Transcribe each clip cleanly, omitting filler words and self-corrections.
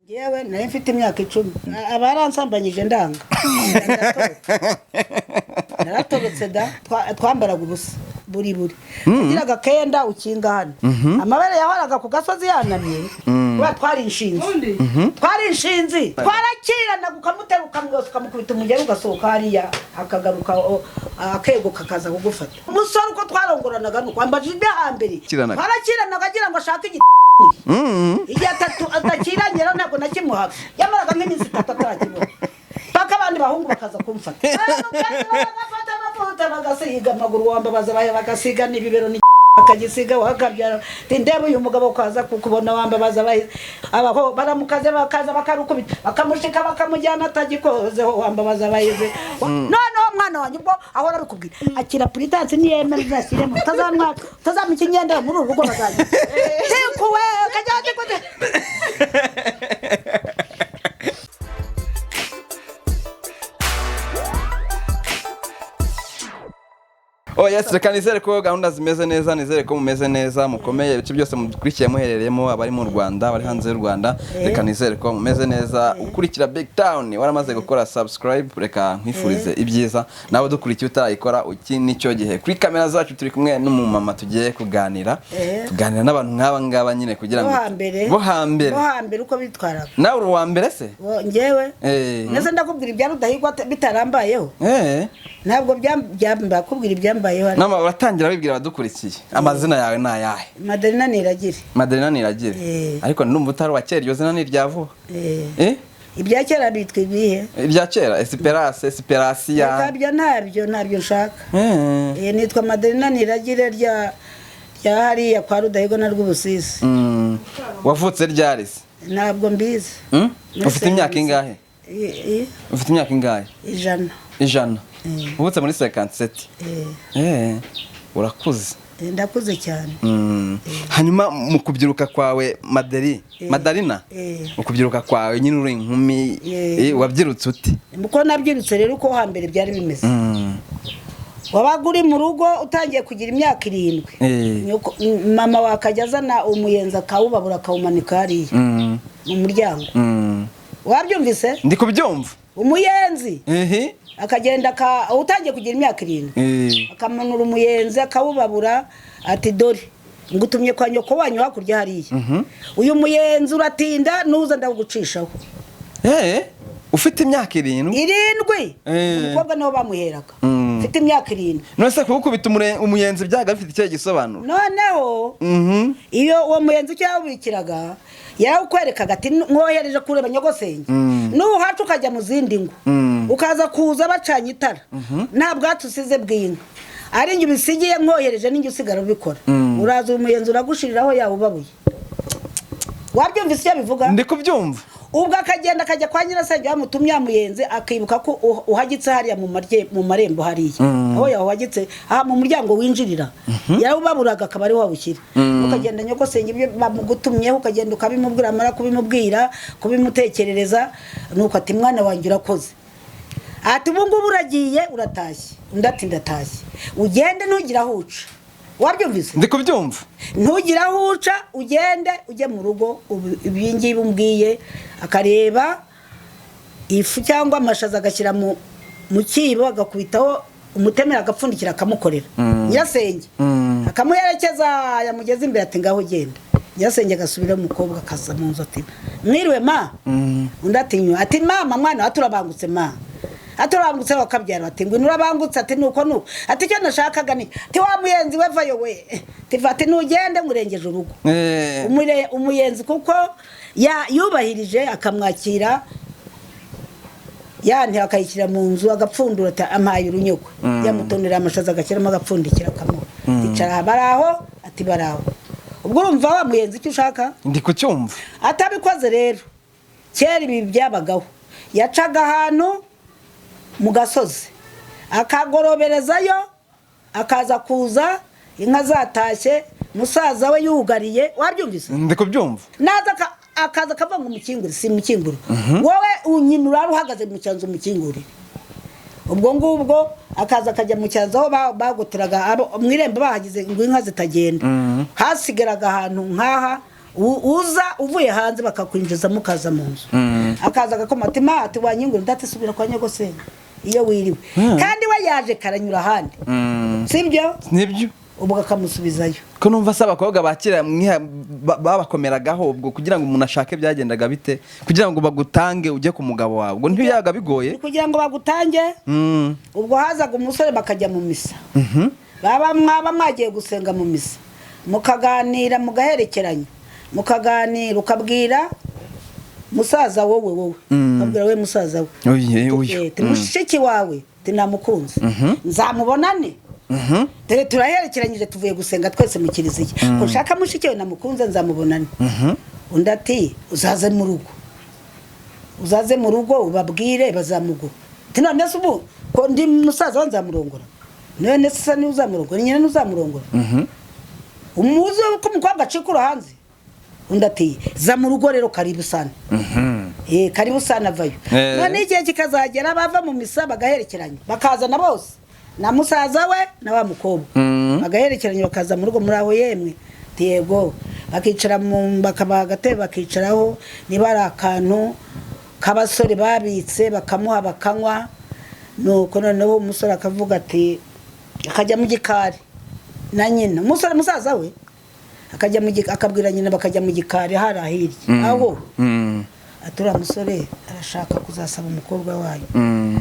yewe nari mfite imyaka 10 abaransambanyije ndanga naratobetse da twambaraga ubusa buri agiraga kenda ukinga hano amabere yahoraga ku gasozi yanamye kuba twari inshinzi twarakirana gukamuteruka mwose ukamukubita umugero ugasohoka hariya akagaruka akego kakaza kugufata umusore uko twarongoranaga nuko ambaje ibya hambere twarakiranaga agira ngo ashaka igihe atakiranyera ntabwo nakimuhaga yamaraga nk'iminsi 3 atakibona paka abandi bahungu bakaza kumfata bagafata amavuta bagasiga amaguru wambabaza bagasiga n'ibibero akagisiga wakabyara ndebe uyu mugabo kwaza kukubona wambabaza abaho baramukaze bakaza bakarukubita bakamushika bakamujyana atagikozeho wambabaza bayize none mwana wanjye ubwo ahora bikubwira akira puritansi niyemera zasiremo tazamukinyenda muri urugo bazanye tikuwe kajyaje kote Oh yes, reka nizere ko gahunda zimeze neza, nizere ko mumeze neza, mukomeye ibice byose mudukurikiye muherereyemo abari mu Rwanda, abari hanze y'u Rwanda, reka nizere ko mumeze neza. Ukurikira BigTown waramaze gukora subscribe, reka nkwifurize ibyiza. Nawe dukurikiye utarayikora uki nicyo gihe. Kuri kamera zacu turi kumwe n'umumama tugiye kuganira n'abantu nk'aba ngaba nyine kugira ngo bo hambere uko bitwaraga. Nawe uri wa mbere se? Ngewe nese ndakubwira ibya rudahigwa bitarambayeho. Ntabwo byambakubwira ibyambayeho. Nama uratangira wibwira abadukurikiye. Amazina yawe na yahe? Maderina Niragire. Maderina Niragire. Ariko ndumva utari wa kera, iryo zina ni ryavuba. Ibya kera bitwa ibihe? Ibya kera Esperance, Esperacia. Ntabyo nshaka. Nitwa Maderina Niragire rya hariya kwa Rudahigwa na Rwubusisi. Wavutse ryari se? Ntabwo mbizi. Ufite imyaka ingahe? Ufite imyaka ingahe? 100. Ubutse muri 57. Urakuze. Ndakuze cyane. Hanyuma mu kubyiruka kwawe Madarina, mu kubyiruka kwawe nyine uri inkumi, wabyirutse uti? Muko nabyirutse rero uko hambere byari bimeze. Wabaga uri mu rugo utangiye kugira imyaka 7. Mama wakajyazana umuyenza kawubabura akawumanika hariya mu muryango. Wabyumvise? Ndi kubyumva. Umuyenzi akagenda utangiye kugira imyaka 7 akamanura umuyenzi akawubabura ati dore ngutumye kwa nyoko wanyu hakurya hariya uyu muyenzi uratinda nuza ndagucishaho. Ufite imyaka 7? Umukobwa naho bamuheraga ufite imyaka 7. None se kubita umuyenzi byaga bifite icyo gisobanuro? Noneho iyo uwo muyenzi cyawubikiraga yarawukwerekaga ati nkohereje kureba nyogosenge nuhacu ukajya mu zindi ngo ukaza kuza bacanye itara nta bwatusize bw'inka ari njye bisigiye nkohereje n'injye usigara ubikora uraza umuyenzi uragushiriraho yawubabuye. Wabyumvise icyo bivuga? Ndi kubyumva. Ubwo akagenda akajya kwa nyirasenge bamutumye amuyenze akibuka ko uhagitse hariya mu marembo hariya aho yahagitse mu muryango winjirira yarawubaburaga akaba ari wawushyira ukagenda nyogosenge ibyo bamugutumyeho ukagenda ukabimubwira amara kubimutekerereza nuko ati mwana wanjye urakoze ati ubu ngubu uragiye uratashye ndati ndatashye ugende ntugira aho uca. Wabyumvise? Ndi kubyumva. Ntugira aho uca ugende ujye mu rugo ibingiye bumbwiye akareba ifu cyangwa amashaza agashyira mu kibo agakubitaho umutemera agapfundikira akamukorera nyirasenge akamuherekeza yamugeza imbere ati ngaho genda. Nyirasenge agasubira mu mukobwa akaza mu nzu ati mwiriwe ma undi atinywa ati mama mwana aturabangutse ma aturambutse bakabyara ati ngo nurabangutse ati nuko ati cyo nashakaga ni ati wa muyenzi wevayo we tivate nugende murengeje urugo. Umuyenzi kuko yubahirije akamwakira yanti akayikira mu nzu agapfundura ati amaye urunyuko yamutonera amashaza agashyiramo agapfundikira kamo icara baraho ati baraho. Ubwo urumva wa muyenzi icyo ushaka? Ndi kucyumva. Atabikoze rero kera ibi byabagaho yacaga ahantu mu gasozi akagoroberezayo akaza kuza inka zatashye musaza we yugariye. Wabyumvise? Ndi kubyumva. Naza akaza kava ngo mukingure si mukingure wowe unyinura uhagaze mu cyanzu mukingure. Ubwo ngubwo akaza kajya mu cyanzu aho bagoteraga mwiremba bahagize ngo inka zitagenda hasigaraga ahantu nkaha uza uvuye hanze bakakwinjiza mukaza mu nzu akaza agakoma ati mati wanyingura ndatisubira kwa nyogosenge iyo wiriwe kandi we yaje karanyura handi sibyo nibyo ubwo akamusubizayo ko numva asaba abakobwa bakira babakomeragaho ubwo kugira ngo umuntu ashake byagendaga bite kugira ngo bagutange ujye ku mugabo wawe ubwo ntiyaga bigoye kugira ngo bagutange ubwo hazaga umusore bakajya mu misa mwaba mwagiye gusenga mu misa mukaganira mugaherekeranya mukaganira ukabwira musaza wowe ukabwira we musaza we mushiki wawe tinamukunze nzamubonane turaherekeranyije tuvuye gusenga twese mu kiliziya ko nshaka mushiki we namukunze nzamubonane undi ati uzaze mu rugo ubabwire bazamugo none se ubu ko ndi musaza we nzamurongora none se ni uzamurongora nyine n'uzamurongora umuzi ko umukobwa acikura hanze undi ati za mu rugo rero karibu sana karibu sana vayo none igihe kikazagera bava mu misa bagaherekeranya bakazana bose na musaza we na wa mukobwa bagaherekeranya bakaza mu rugo muri aho yemwe yego bakicara mu bakabaha agatebe bakicaraho niba ari akantu k'abasore babitse bakamuha bakanywa nuko noneho umusore akavuga ati akajya mu gikari na nyina umusore musaza we akajya mu gikari akabwira nyina bakajya mu gikari hari ahirya aho atura musore arashaka kuzasaba umukobwa wayo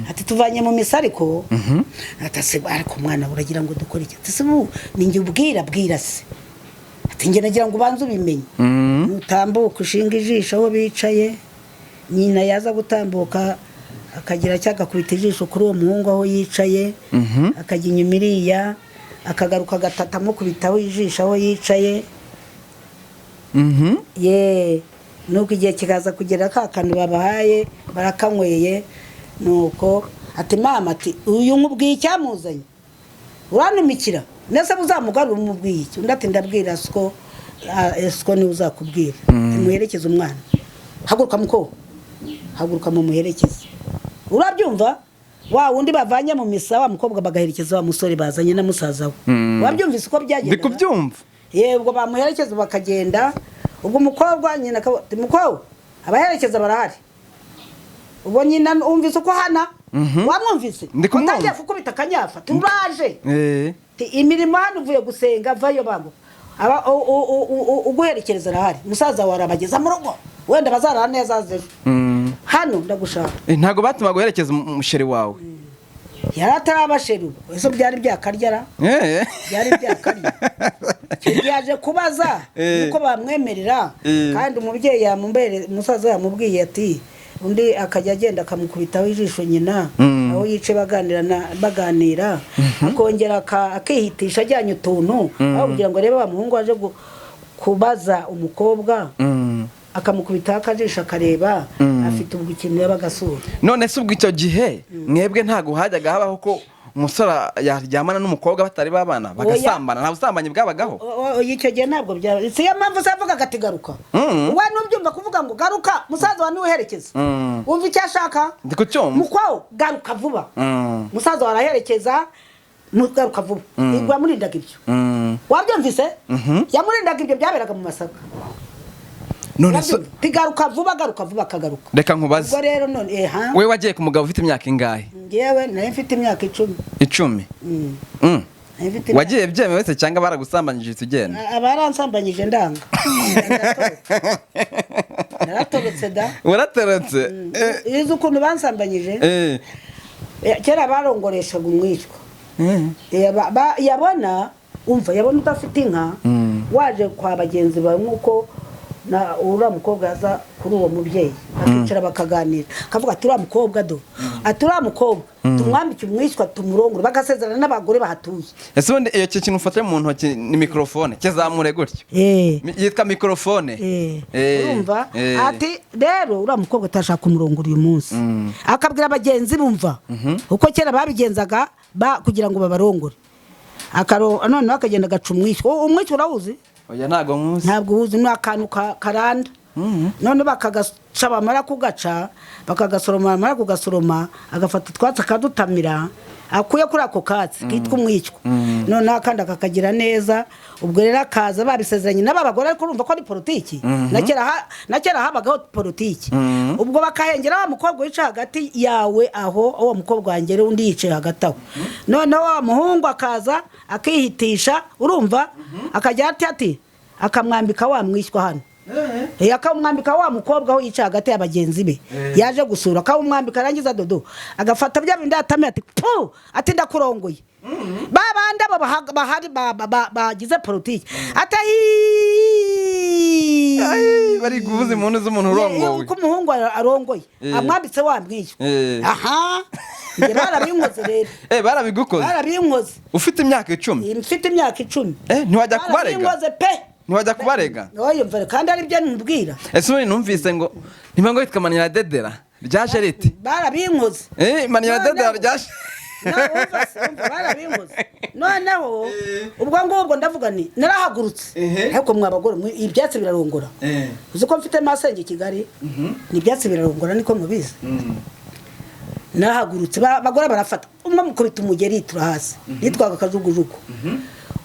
ati tuvanye mu misa ariko atase ariko mwana uragira ngo dukore iki ati sebu ninjye ubwira se ati nge nagira ngo ubanze ubimenye utambuka ushinga ijisho aho bicaye nyina yaza gutambuka akagira cyagakubita ijisho kuri uwo muhungu aho yicaye akajya inyuma iriya akagaruka gatatamo kubitaho ijisho aho yicaye nuko igihe kikaza kugera ka kantu babahaye barakanyweye nuko ati mama ati uyu nkubwiye icyamuzanye uranumikira nese buzamugarura umubwiye iki undi ati ndabwira esiko ni uzakubwira muherekeze umwana haguruka mu muherekeze urabyumva wa wundi bavanye mu misa wa mukobwa bagaherekeza wa musore bazanye na musaza we wabyumvise uko byagenda ndi kubyumva yego bamuherekeza bakagenda ubwo umukobwa nyina mukobwa abaherekeza barahari ubwo nyina umvise uko hana wamwumvise utangiye kukubita akanyafa turaje imirimo hano uvuye gusenga vayo bago uguherekereza arahari musaza wawe arabageza mu rugo wenda bazarara neza azejo hano ndagushaka ntago batuma guherekeza umusheri wawe yari atarabasheru eso byari byakaryara byari byakarya yaje kubaza uko bamwemerera kandi umubyeyi yamumbere musaza yamubwiye ati undi akajya agenda akamukubitaho ijisho nyina aho yice baganira akongera akihitisha ajyanye utuntu aho kugira ngo arebe bamuhungu aje kubaza umukobwa akamukubitaho akajisho akareba afite ubwo ikintu yabagasura none se ubwo icyo gihe mwebwe ntago hajyaga habaho ko umusore yaryamana n'umukobwa batari babana bagasambana nta busambanyi bwabagaho icyo gihe ntabwo byaba siyo mpamvu uzavuga agati garuka we nubyumva kuvuga ngo garuka musaza wa niwe herekeza wumva icyo ashaka ndi kucyumva mukwaho garuka vuba musaza wa araherekeza garuka vuba yamurindaga ibyo wabyumvise yamurindaga ibyo byaberaga mu Masaka none so tigaruka vuba akagaruka reka nkubaze ubwo rero none we wagiye ku mugabo ufite imyaka ingahe ngewe nari mfite imyaka 10 wagiye byemewe se cyangwa baragusambanyije tugenda abaransambanyije ndanga naratobetse da warateretse izo ukuntu bansambanyije kera barongoreshaga umwicwa yabona udafite inka waje kwa bagenzi bawe nkuko na ura mukobwa yaza kuri uwo mubyeyi bakicara bakaganira akavuga ati ura mukobwa ura mukobwa tumwambike umwishywa tumurongore bagasezerana n'abagore bahatuye ese ubundi iyo kintu ufata mu ntoki ni mikrofone kizamure gutyo yitwa mikrofone urumva ati rero ura mukobwa atashaka kumurongora uyu munsi akabwira abagenzi bumva uko kera babigenzaga kugira ngo babarongore none akagenda agaca umwishywa urawuzi oya ntago uzi ni akantu karanda none bakagaca bamara kugaca bakagasoroma agafata utwatsi akadutamira akuye kuri ako katsi kitwa umwicwa none akandi akakagira neza ubwo rero akaza babisezeranye n'abagore ariko urumva ko ari politiki na kera habagaho politiki ubwo bakahengera wa mukobwa wicaye hagati yawe aho uwo mukobwa wanjye undi yicaye hagati aho none wa muhungu akaza akihitisha urumva akajya ati akamwambika wa mwishywa hano akamwambika wa mukobwa aho yicaye hagati y'abagenzi be yaje gusura akamwambika arangiza dodo agafata bya bindi atamye ati pu ati ndakurongoye babandi abo bahari bagize politiki atayi bari guvuza impundu z'umuntu urongowe uko umuhungu arongoye amwambitse wa mwishywa aha nge barabinkoze rero barabigukoze barabinkoze ufite imyaka 10 mfite imyaka 10 ntiwajya kubarega barabinkoze pe ntiwajya kubarega oyo mvere kandi ari byo nubwira ese ubu numvise ngo ntimango yitwa MANNYO ryaje riti barabinkoze MANNYO ryaje barabinkoze noneho ubwo ngubwo ndavuga ni narahagurutse ariko mwabagore ibyatsi birarongora uzi ko mfite masenge Kigali ni ibyatsi birarongora niko mubizi narahagurutse bagore barafata umwe mukubita umugeri turahasi nitwaga akajugujugu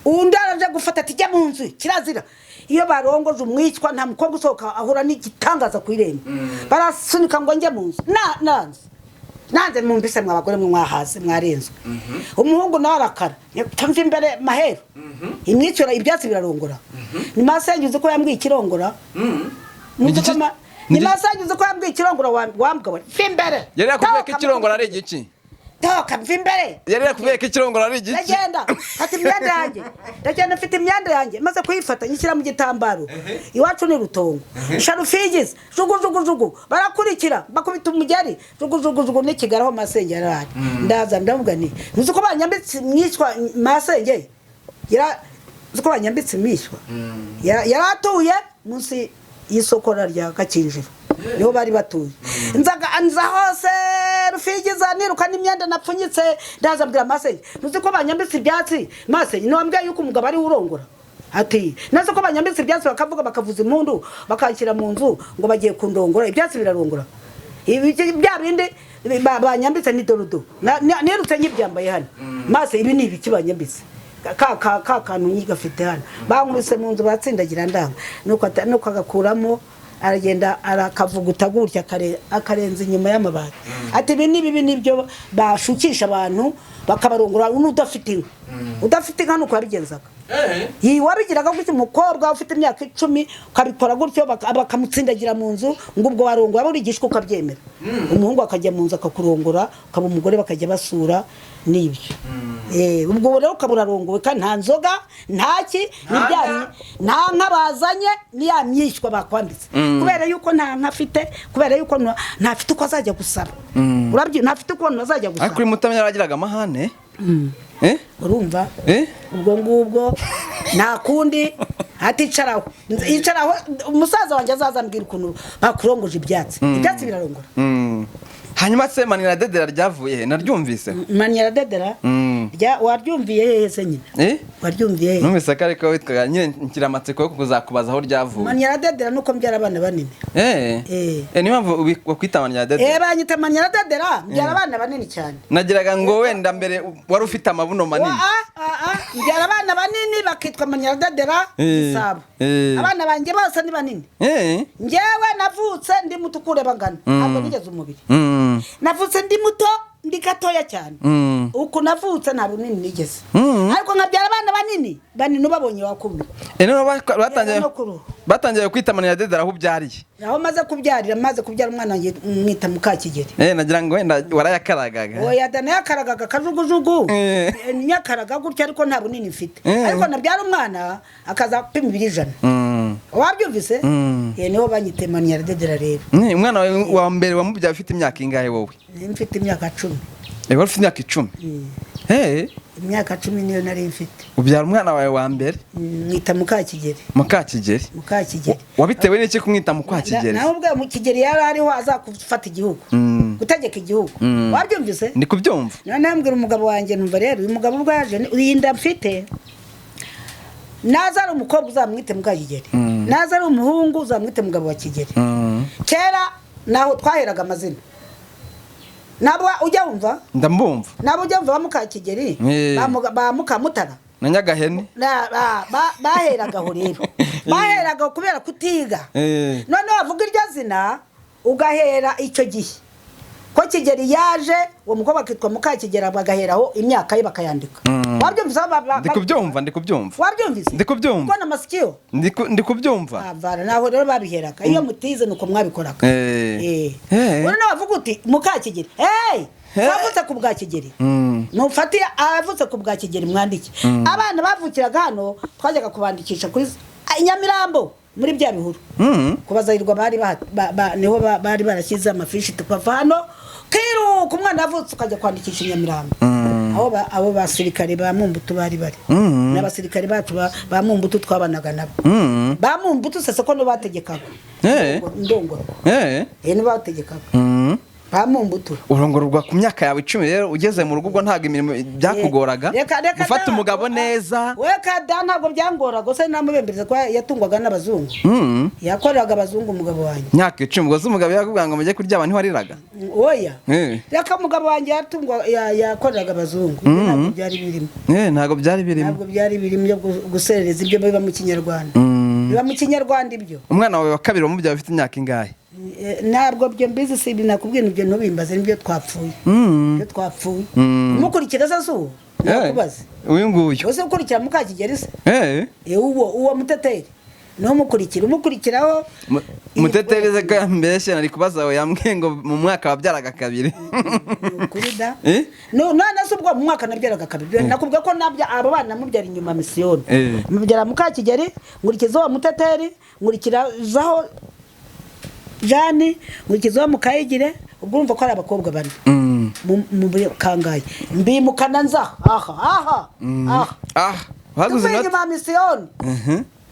undi araje gufata ati jya mu nzu kirazira iyo barongoje umwicwa nta mukobwa usohoka ahura n'igitangaza ku irembo barasunika ngo njye mu nzu nanze mumbise mwabagore mwahaze mwarenzwe umuhungu nawe arakara tumva imbere mahero imwicura ibyatsi birarongora ni masengize ko yambwiye ikirongora ni masengize ko yambwiye ikirongora wambwa we fimbere yari yakubwiye ko ikirongora ari igiki toka mvimbere yari yakubwiye ko ikirongora ari igiki ndagenda ati imyanda yanjye ndagenda mfite imyanda yanjye maze kuyifata nyishyira mu gitambaro iwacu ni rutongo sharufigize jugu barakurikira bakubita umugeri jugu n'ikigaraho masenge yarari ndaza ndavuga ni uzi ko banyambitse mwishwa masenge uzi ko banyambitse mwishwa yaratuye munsi y'isokora rya Gakinjiro niho bari batuye nza hose rufigiza niruka n'imyenda napfunyitse ndaza mbwira masenge uzi ko banyambitse ibyatsi masenge niwambwiye yuko umugabo ari urongora ati nazo ko banyambitse ibyatsi bakavuga bakavuza impundu bakakira mu nzu ngo bagiye kundongora ibyatsi birarongora bya bindi banyambitse ni dorudo nirutse nyibyambaye hano mase ibi ni ibiki banyambitse kantu nyigafite hano bankubise mu nzu batsindagira ndanga nuko agakuramo aragenda arakavuguta gutya akarenza inyuma y'amabati ati ibi nibyo bashukisha abantu bakabarongora udafite inka nuko yabigenzaga wabigiraga gutya umukobwa ufite imyaka 10 ukabikora gutyo bakamutsindagira mu nzu ngo ubwo warongora burigishwe ukabyemera umuhungu akajya mu nzu akakurongora ukaba umugore bakajya basura nibyo ubwo rero ukaburarongowe kandi nta nzoga ntaki nibyanye nta nkabazanye niya myishywa bakwambitse kubera yuko nta nkafite kubera yuko ntafite uko azajya gusaba urabyo ntafite uko azajya gusaba ariko mutamenya yaragiraga amahane urumva ubwo ngubwo nta kundi haticaraho umusaza wanjye azazambwira ukuntu bakurongoje ibyatsi birarongora hanyuma se MANNYO ryavuye he naryumvise MANNYO waryumviye hehe se nyine waryumviye hehe numvise ko ariko witwaga nyine nkiramatsiko yo kuzakubaza aho ryavuye MANNYO nuko mbyara abana banini niyo mpamvu wakwita MANNYO banyita MANNYO mbyara abana banini cyane nagiraga ngo wenda mbere wari ufite amabuno manini mbyara abana banini bakitwa MANNYO isabo abana banjye bose ni banini njyewe navutse ndi muto kureba ngana ntabwo nigeze umubiri navutse ndi muto ndi gatoya cyane uko navutse nta runini nigeze ariko nkabyara abana banini babonye wakumye batangiye kwita MANNYO aho ubyariye aho maze kubyara umwana wanjye mwita Mukakigeri nagira ngo wenda warayakaragaga oya dana yakaragaga kajugujugu nyakaraga gutya ariko nta bunini mfite ariko nabyara umwana akaza pima 200 wabyumvise niho banyite MANNYO rero umwana wa mbere wamubyaye ufite imyaka ingahe wowe mfite imyaka 10 wari ufite imyaka 10 imyaka 10 niyo nari mfite ubyara umwana wawe wa mbere mwita Mukakigeri wabitewe n'iki kumwita Mukakigeri naho ubwo Mukigeri yari ariho azakufata igihugu gutegeka igihugu wabyumvise ni kubyumva none mbwira umugabo wanjye numva rero uyu mugabo ubwo yaje uyinda mfite nazara umukobwa uzamwite Mukakigeri naza ari umuhungu uzamwite mugabo wa Kigeli. Kera naho twaheraga amazina. Nabo ujya wumva? Ndambumva. Nabo ujya wumva bamuka Kigeli? Bamuka Mutara. Na Nyagahene. Baheraga ho rero. Baheraga kubera kutiga. None wavuga iryo zina ugahera icyo gihe. Ko Kigeli yaje uwo mukobwa kitwa muka Kigeli bagaheraho imyaka ye bakayandika. Wabyumvise ndikubyumva. Wabyumvise? Ndikubyumva. Ko na masikio? Ndikubyumva. Avara naho rero babiheraga. Iyo mutize nuko mwabikoraga. Urana wavuga uti muka Kigeli. Bavutse ku bwa Kigeli. Nufatiye avutse ku bwa Kigeli mwandike. Abana bavukiraga hano twajyaga kubandikisha kuri Nyamirambo muri bya bihuru. Kubazahirwa niho bari barashyize amafishi tukava hano kiru ku mwana avutse ukajya kwandikisha Nyamirambo. Abo basirikare ba Mumbutu bari n'abasirikare bacu ba Mumbutu twabanaga nabo. Ba Mumbutu sese ko no bategekaga. Ndongoro. Ni bategekaga. Ba Mumbutu. Urongorwa ku myaka yawe 10 rero ugeze mu rugo ubwo ntago imirimo byakugoraga. Gufata umugabo neza. Weka da ntago byangoraga se namubembereza ko yatungwaga n'abazungu. Yakoreraga abazungu umugabo wanjye. Myaka 10 ubwo umugabo yakubwira ngo mujye kurya abantu wariraga. Oya. Reka umugabo wanjye yatungwa yakoreraga abazungu. Ntabwo byari birimo. Ntago byari birimo. Ntabwo byari birimo byo guserereza ibyo biba mu Kinyarwanda. Biba mu Kinyarwanda ibyo. Umwana wawe wa kabiri mu byo afite imyaka ingahe? Ntabwo byo mbizi sibi nakubwiye ibyo ntubimbaze nibyo twapfuye. Byo twapfuye. Umukurikira zazo. Nakubaze. Uyu nguyu. Wose ukurikira muka Kigeli se? Uwo muteteri. No umukurikiraho mutetereze ka mbese nari kubaza we yambwiye ngo mu mwaka wabyaraga kabiri. Kurida. None se ubwo mu mwaka nabyaraga kabiri. Nakubwiye ko nabya abo bana mubyara inyuma misiyoni. Mubyara muka Kigeli, ngurikizaho muteteri, ngurikiraho Jani, ngurikizaho mukayigire, ubwo urumva ko ari abakobwa bane. Mu kangaye. Mbimukana nza. Waguze inyuma misiyoni.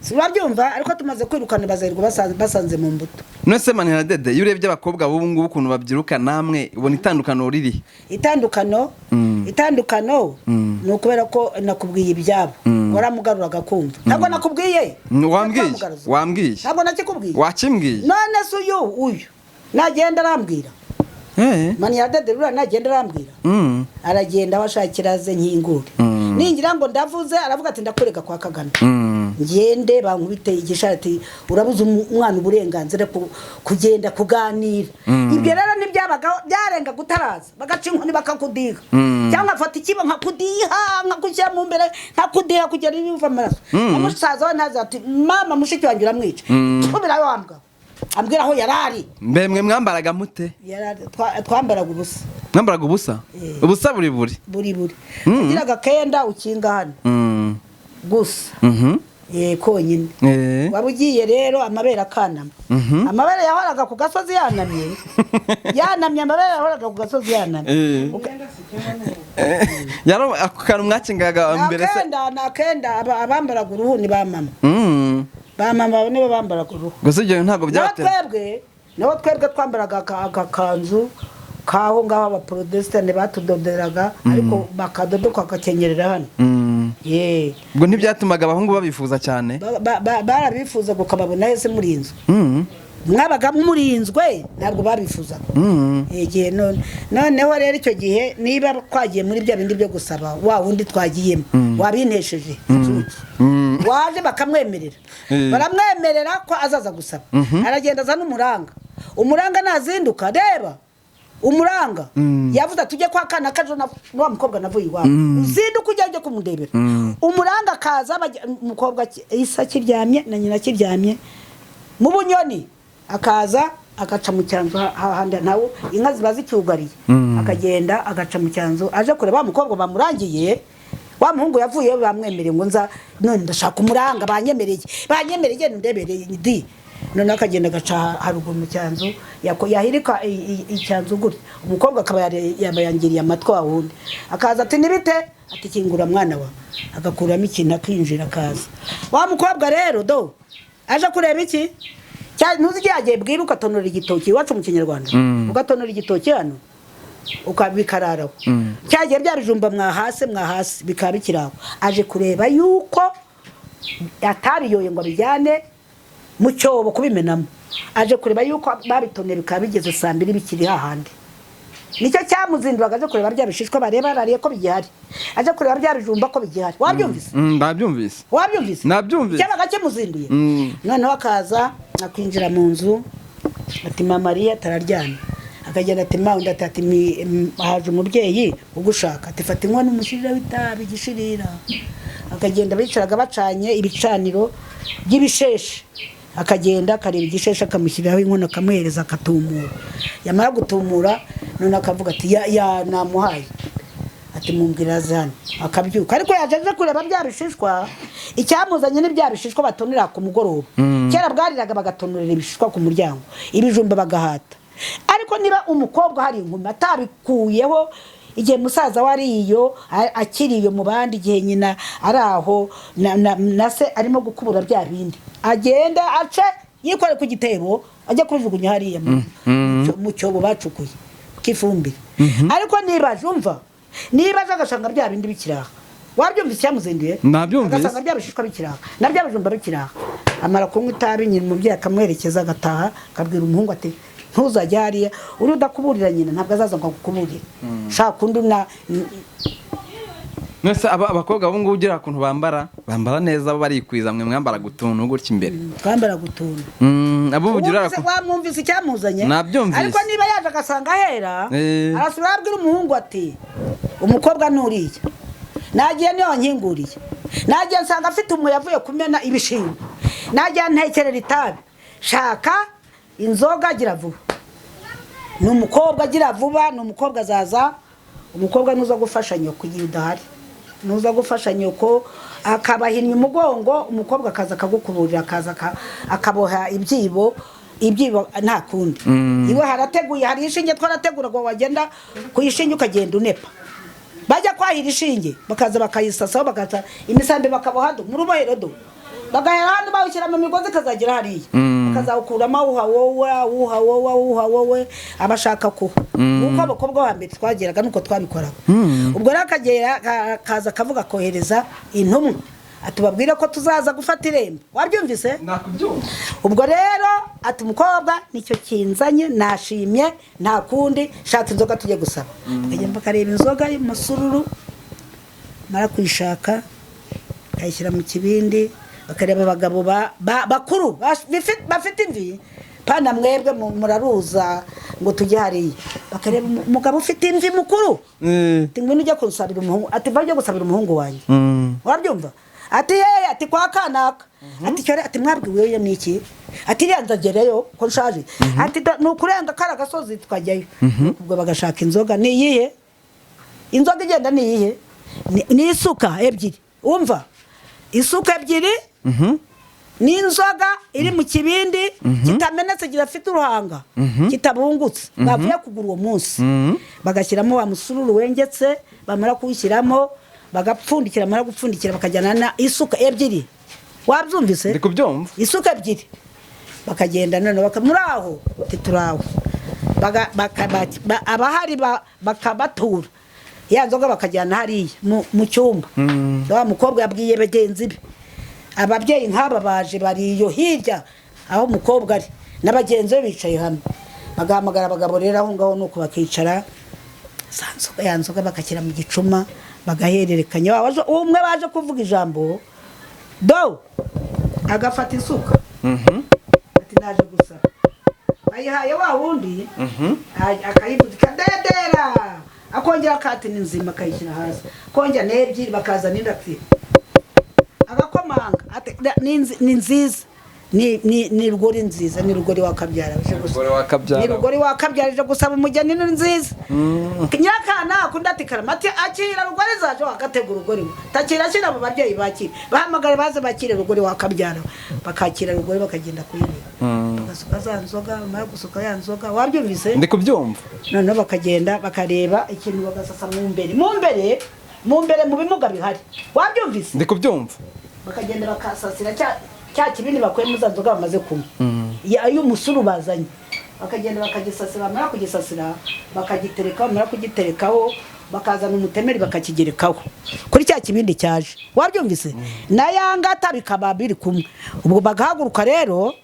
Sibabyumva ariko tumaze kwirukana bazahirwa basanze mu mbuto. Nose manira dede yurebye abakobwa bubu ngubu kuntu babyiruka namwe ubona itandukano riri. Itandukano nukubera ko nakubwiye ibyabo. Waramugaruraga kumva. Ntabwo nakubwiye. Wambwiye. Ntabwo nakikubwiye. Wakimbwiye. None se uyu nagenda arambwira. Manira dede rura nagenda arambwira. Aragenda abashakira ze nkingure. Ningira ngo ndavuze aravuga ati ndakureka kwa Kagame. Ngende bankubite igishati urabuza umwana uburenganzira kugenda kuganira. Ibyo rero nibyabaga byarenga gutaraza bagaca inkoni bakakudiha. Cyangwa afata ikiba nkakudiha nkakujya mu mbere nkakudiha kugera niva amaraso. Umusaza we ntaza ati mama mushiki wanjye uramwica. Kubera wambwa. Ambwira aho yarari. Mbemwe mwambaraga mute? Twambaraga ubusa. Mwambaraga ubusa? Ubusa buri. Buri. Ugiraga kenda ukinga hano. Gusa. Konyine. Wabugiye rero amabera kanama. Amabera yahoraga ku gasozi yanamye. Amabera yahoraga ku gasozi yanamye. Yaro akukana mwakingaga mbere se. Nakenda abambaraga uruhu ni ba mama. Ba mama nibo bambaraga uruhu. Gusa ibyo ntago byateye. Naho twebwe twambaraga akakanzu kaho ngaho abaprotestante batudoderaga ariko bakadodoka akakenyerera hano. Ubwo ntibyatumaga abahungu babifuza cyane. Barabifuza gukababona hese muri inzu. Mwabaga murinzwe ntabwo babifuzaga. Igihe noneho rero icyo gihe niba twagiye muri bya bindi byo gusaba wa wundi twagiyemo wabintesheje. Waje bakamwemerera. Baramwemerera ko azaza gusaba. Aragenda azana umuranga nazinduka reba. Umuranga yavuze tujye kwa kana kajo na mukobwa navuye iwabo. Uzinduka ujye kumundebera. Umuranga kaza umukobwa isa kiryamye na nyina kiryamye mu bunyoni akaza agaca mu cyanzu hahanda nawo inka ziba zicyugariye. Akagenda agaca mu cyanzu aje kureba mukobwa bamurangiye. Wa muhungu yavuye bamwemereye ngo nza none ndashaka umuranga banyemereye ndebereye ndi. None akagenda gaca haruguru mu cyanzu yahirika icyanzu gutya umukobwa akaba yabayangiriye amatwa wundi akaza ati nibite ati kingura mwana wa agakuramo ikintu akinjira akaza. Wa mukobwa rero aje kureba iki ntuzi yagiye bwiruka tonora igitoki iwacu mu Kinyarwanda. Ugatonora igitoki hano ukabikararaho. Cyagiye byabijumba mwahase bikaba bikiraho. Aje kureba yuko atariyoye ngo bijyane mu cyobo kubimenamo aje kureba yuko babitonera bikaba bigeze saa 2 bikiri hahandi nicyo cyamuzinduraga aje kureba bya bishishwa bareba arariye ko bigihari aje kureba bya bijumba ko bigihari wabyumvise nabyumvise cyabaga cyamuzinduye noneho akaza akwinjira mu nzu ati mama Maria tararyana akagenda ati mama ndatati haje umubyeyi ugushaka ati fata inkono umushirira w'itabi gishirira akagenda bicaraga bacanye ibicaniro by'ibisheshe akagenda akareba igisheshe akamushyiraho inkono akamuhereza akatumura yamara gutumura none akavuga ati ya namuhaye ati mumbwira zane akabyuka ariko yajeje kureba bya bishishwa icyamuzanye ni bya bishishwa batonera ku mugoroba kera bwariraga bagatonorera ibishishwa ku muryango ibijumba bagahata ariko niba umukobwa hari inkumi atabikuyeho igihe musaza wariyo akiriyo mu bandi igihe nyina araho na se arimo gukubura bya bindi agenda ace yikore ku gitebo ajya kubijugunya hariya mu cyobo bacukuye kifumbire ariko niba jumva niba agashanga bya bindi bikiraha wabyumvise cyamuzinduye agasanga bya bishishwa bikiraha na bya bijumba bikiraha amara kunywa itabi nyina umubyeyi akamwerekeza agataha akabwira umuhungu ati ntuzajya hariya uri udakuburira nyina ntabwo azaza ngo akuburire shaka undi mwese abakobwa abo ngubu ugira kuntu bambara neza barikwiza mwe mwambara gutuntu gutya imbere twambara gutuntu abo bugira wamwumvise icyamuzanye nabyumvise ariko niba yaje agasanga ahera arasura abwira umuhungu ati umukobwa nuriye nagiye niyo nkinguriye nagiye nsanga afite umuya avuye kumena ibishimbo nagiye ntekerera itabi shaka inzoga agira vuba ni umukobwa agira vuba ni umukobwa azaza umukobwa nuza gufasha nyoko igihe udahari nuza gufasha nyoko akabahinya umugongo umukobwa akaza akagukuburira akaza akaboha ibyibo nta kundi iwe harateguye hari ishinge twarategura ngo wagenda kuyishinge ukagenda unepa bajya kwahira ishinge bakaza bakayisasaho bakaza imisambi bakaboha mu rubohero do bagahera hano bawushyira mu migozi kazagira hariya bakazawukuramo uha wowe abashaka kuha uko abakobwa ba mbere twageraga nuko twabikoraga ubwo rero akagera kaza akavuga kohereza intumwa atubabwire ko tuzaza gufata irembo wabyumvise ubwo rero ati umukobwa nicyo kinzanye nashimye nta kundi shaka inzoga tujye gusaba bakagenda bakareba inzoga y'umusururu mara kwishaka kayishyira mu kibindi bakareba abagabo bakuru bafite imvi pana mwebwe muraruza ngo tujye hariya bakareba umugabo ufite imvi mukuru ati ngwino ujya kunsabira umuhungu ati bajya gusabira umuhungu wanjye wabyumva ati yeye ati kwa kanaka ati cyore ati mwabwiwe ni iki ati riyanzagereyo ko nshaje ati nukurenga kara gasozi tukajyayo ubwo bagashaka inzoga ni iyihe inzoga igenda ni iyihe ni isuka ebyiri umva isuka ebyiri ni inzoga iri mu kibindi kitamenetse gifite uruhanga kitabungutse bavuye kugura uwo munsi bagashyiramo wa musururu wengetse bamara kuwushyiramo bagapfundikira mara gupfundikira bakajyana na isuka ebyiri wabyumvise ndi kubyumva isuka ebyiri bakagenda none bakamuraho tituraho abahari bakabatura ya nzoga bakajyana hariya mu cyumba wa mukobwa yabwiye bagenzi be ababyeyi nk'aba baje bariyo hirya aho umukobwa ari n'abagenzi be bicaye hamwe bagahamagara abagabo rero aho ngaho nuko bakicara ya nzoga bakashyira mu gicuma bagahererekanya umwe baje kuvuga ijambo do agafata isuka ati naje gusaba ayihaye wa wundi akayivuga dedera akongera akati n'inzima akayishyira hasi kongera n'ebyiri bakazana indapfi agakomanga ni nziza ni rugori nziza ni rugori wakabyara ni rugori wakabyarije gusaba umugeni ni nziza nyakana akunda atikara ati akira rugori zaje wakategura rugori takira akira mu babyeyi bakira bahamagara baze bakire rugori wakabyara bakakira rugori bakagenda kuyireba bagasuka za nzoga mara gusuka ya nzoga wabyumvise ndi kubyumva none bakagenda bakareba ikintu bagasasa mu mbere mu bimuga bihari wabyumvise ndi kubyumva bakagenda bakasasira cya kibindi bakuye mu za nzoga bamaze kunywa iyo umusuru bazanye bakagenda bakagisasira bamara kugisasira bakagitereka bamara kugiterekaho bakazana umutemeri bakakigerekaho kuri cya kibindi cyaje wabyumvise na yangata bikaba biri kumwe ubwo bagahaguruka rero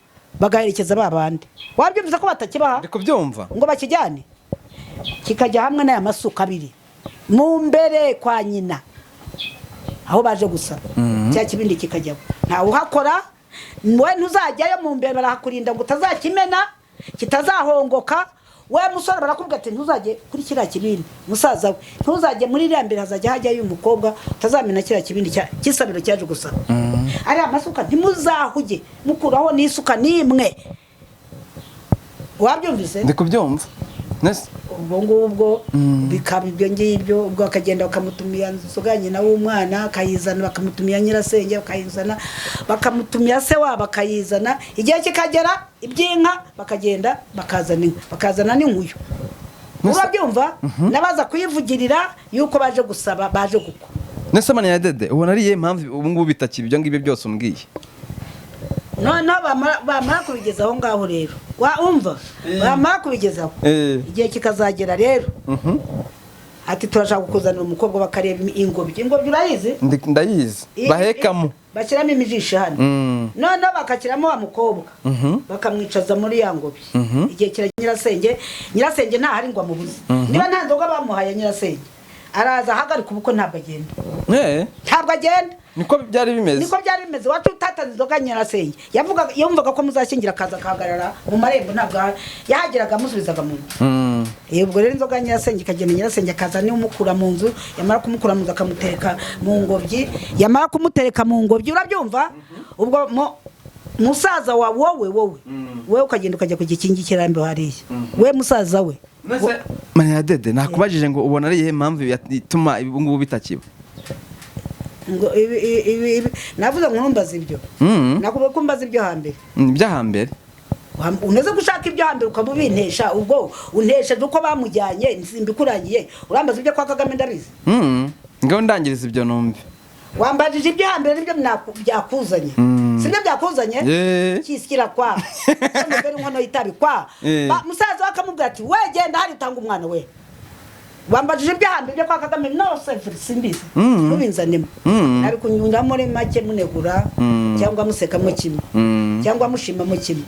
bagaherekeza babandi wabyumvise ko batakibaha ndi kubyumva ngo bakijyane kikajya hamwe n'aya masuka abiri mu mbere kwa nyina aho baje gusaba cya kibindi kikajyaho ntawe uhakora we ntuzajyayo mu mbere barahakurinda ngo utazakimena kitazahongoka we musore barakubwira ati ntuzajye kuri kiriya kibindi musaza we ntuzajye muri iriya mbere hazajya hajyayo umukobwa utazamena kiriya kibindi cy'isabiro cyaje gusaba ariya masuka ntimuzahuge mukuraho n'isuka n'imwe wabyumvise ndi kubyumva ubwo ngubwo bikaba ibyo ngibyo ubwo akagenda bakamutumira inzoga nyina w'umwana akayizana bakamutumira nyirasenge bakayizana bakamutumira se wabo akayizana igihe kikagera iby'inka bakagenda bakazana n'inkuyo urabyumva n'abaza kuyivugirira yuko baje gusaba baje gukwa nese manya dede ubona ari iyihe mpamvu ubu ngubu bitakiba ibyo ngibyo byose umbwiye noneho bamara kubigeza aho ngaho rero wumva bamara kubigezaho igihe kikazagera rero ati turashaka kukuzanira umukobwa bakareba ingobyi urayizi ndayizi bahekamo bashyiramo imijisho hano noneho bakashyiramo wa mukobwa bakamwicaza muri ya ngobyi igihe kiragera nyirasenge ntahari ngo amubuze niba nta nzoga bamuhaye nyirasenge araza ahagarika ubukwe ntabwo agenda niko byari bimeze wacu utatanze inzoga nyirasenge yumvaga ko muzashyingira akaza akahagarara mu marembo ntabwo yahageraga amusubizaga mu nzu ubwo rero inzoga nyirasenge ikagenda nyirasenge akaza niwumukura mu nzu yamara kumukura mu nzu akamutereka mu ngobyi yamara kumutereka mu ngobyi urabyumva ubwo musaza wa wowe ukagenda ukajya ku gikingi kirambe hariya we musaza we manya dede nakubajije ngo ubona ari iyihe mpamvu ituma ubu ngubu bitakiba ngo navuze ngo ntumbaze ibyo nakubwiye ko mbaze ibyo hambere iby'ahambere uneze gushaka ibyo hambere ukamubintesha ubwo untesheje uko bamujyanye simbikurangiye urambaza ibyo kwa Kagame ndabizi ngaho ndangiriza ibyo numve wambajije ibyo hambere nibyo byakuzanye sibyo byakuzanye kisikira kwa mbere nkono itabi kwa musaza wakamubwira ati we genda hari utanga umwana we wambajije ibyo hambere byo kwa Kagame no severi simbizi nubinzanemo nari kunyura muri make munegura cyangwa musekamo kimwe cyangwa mushimamo kimwe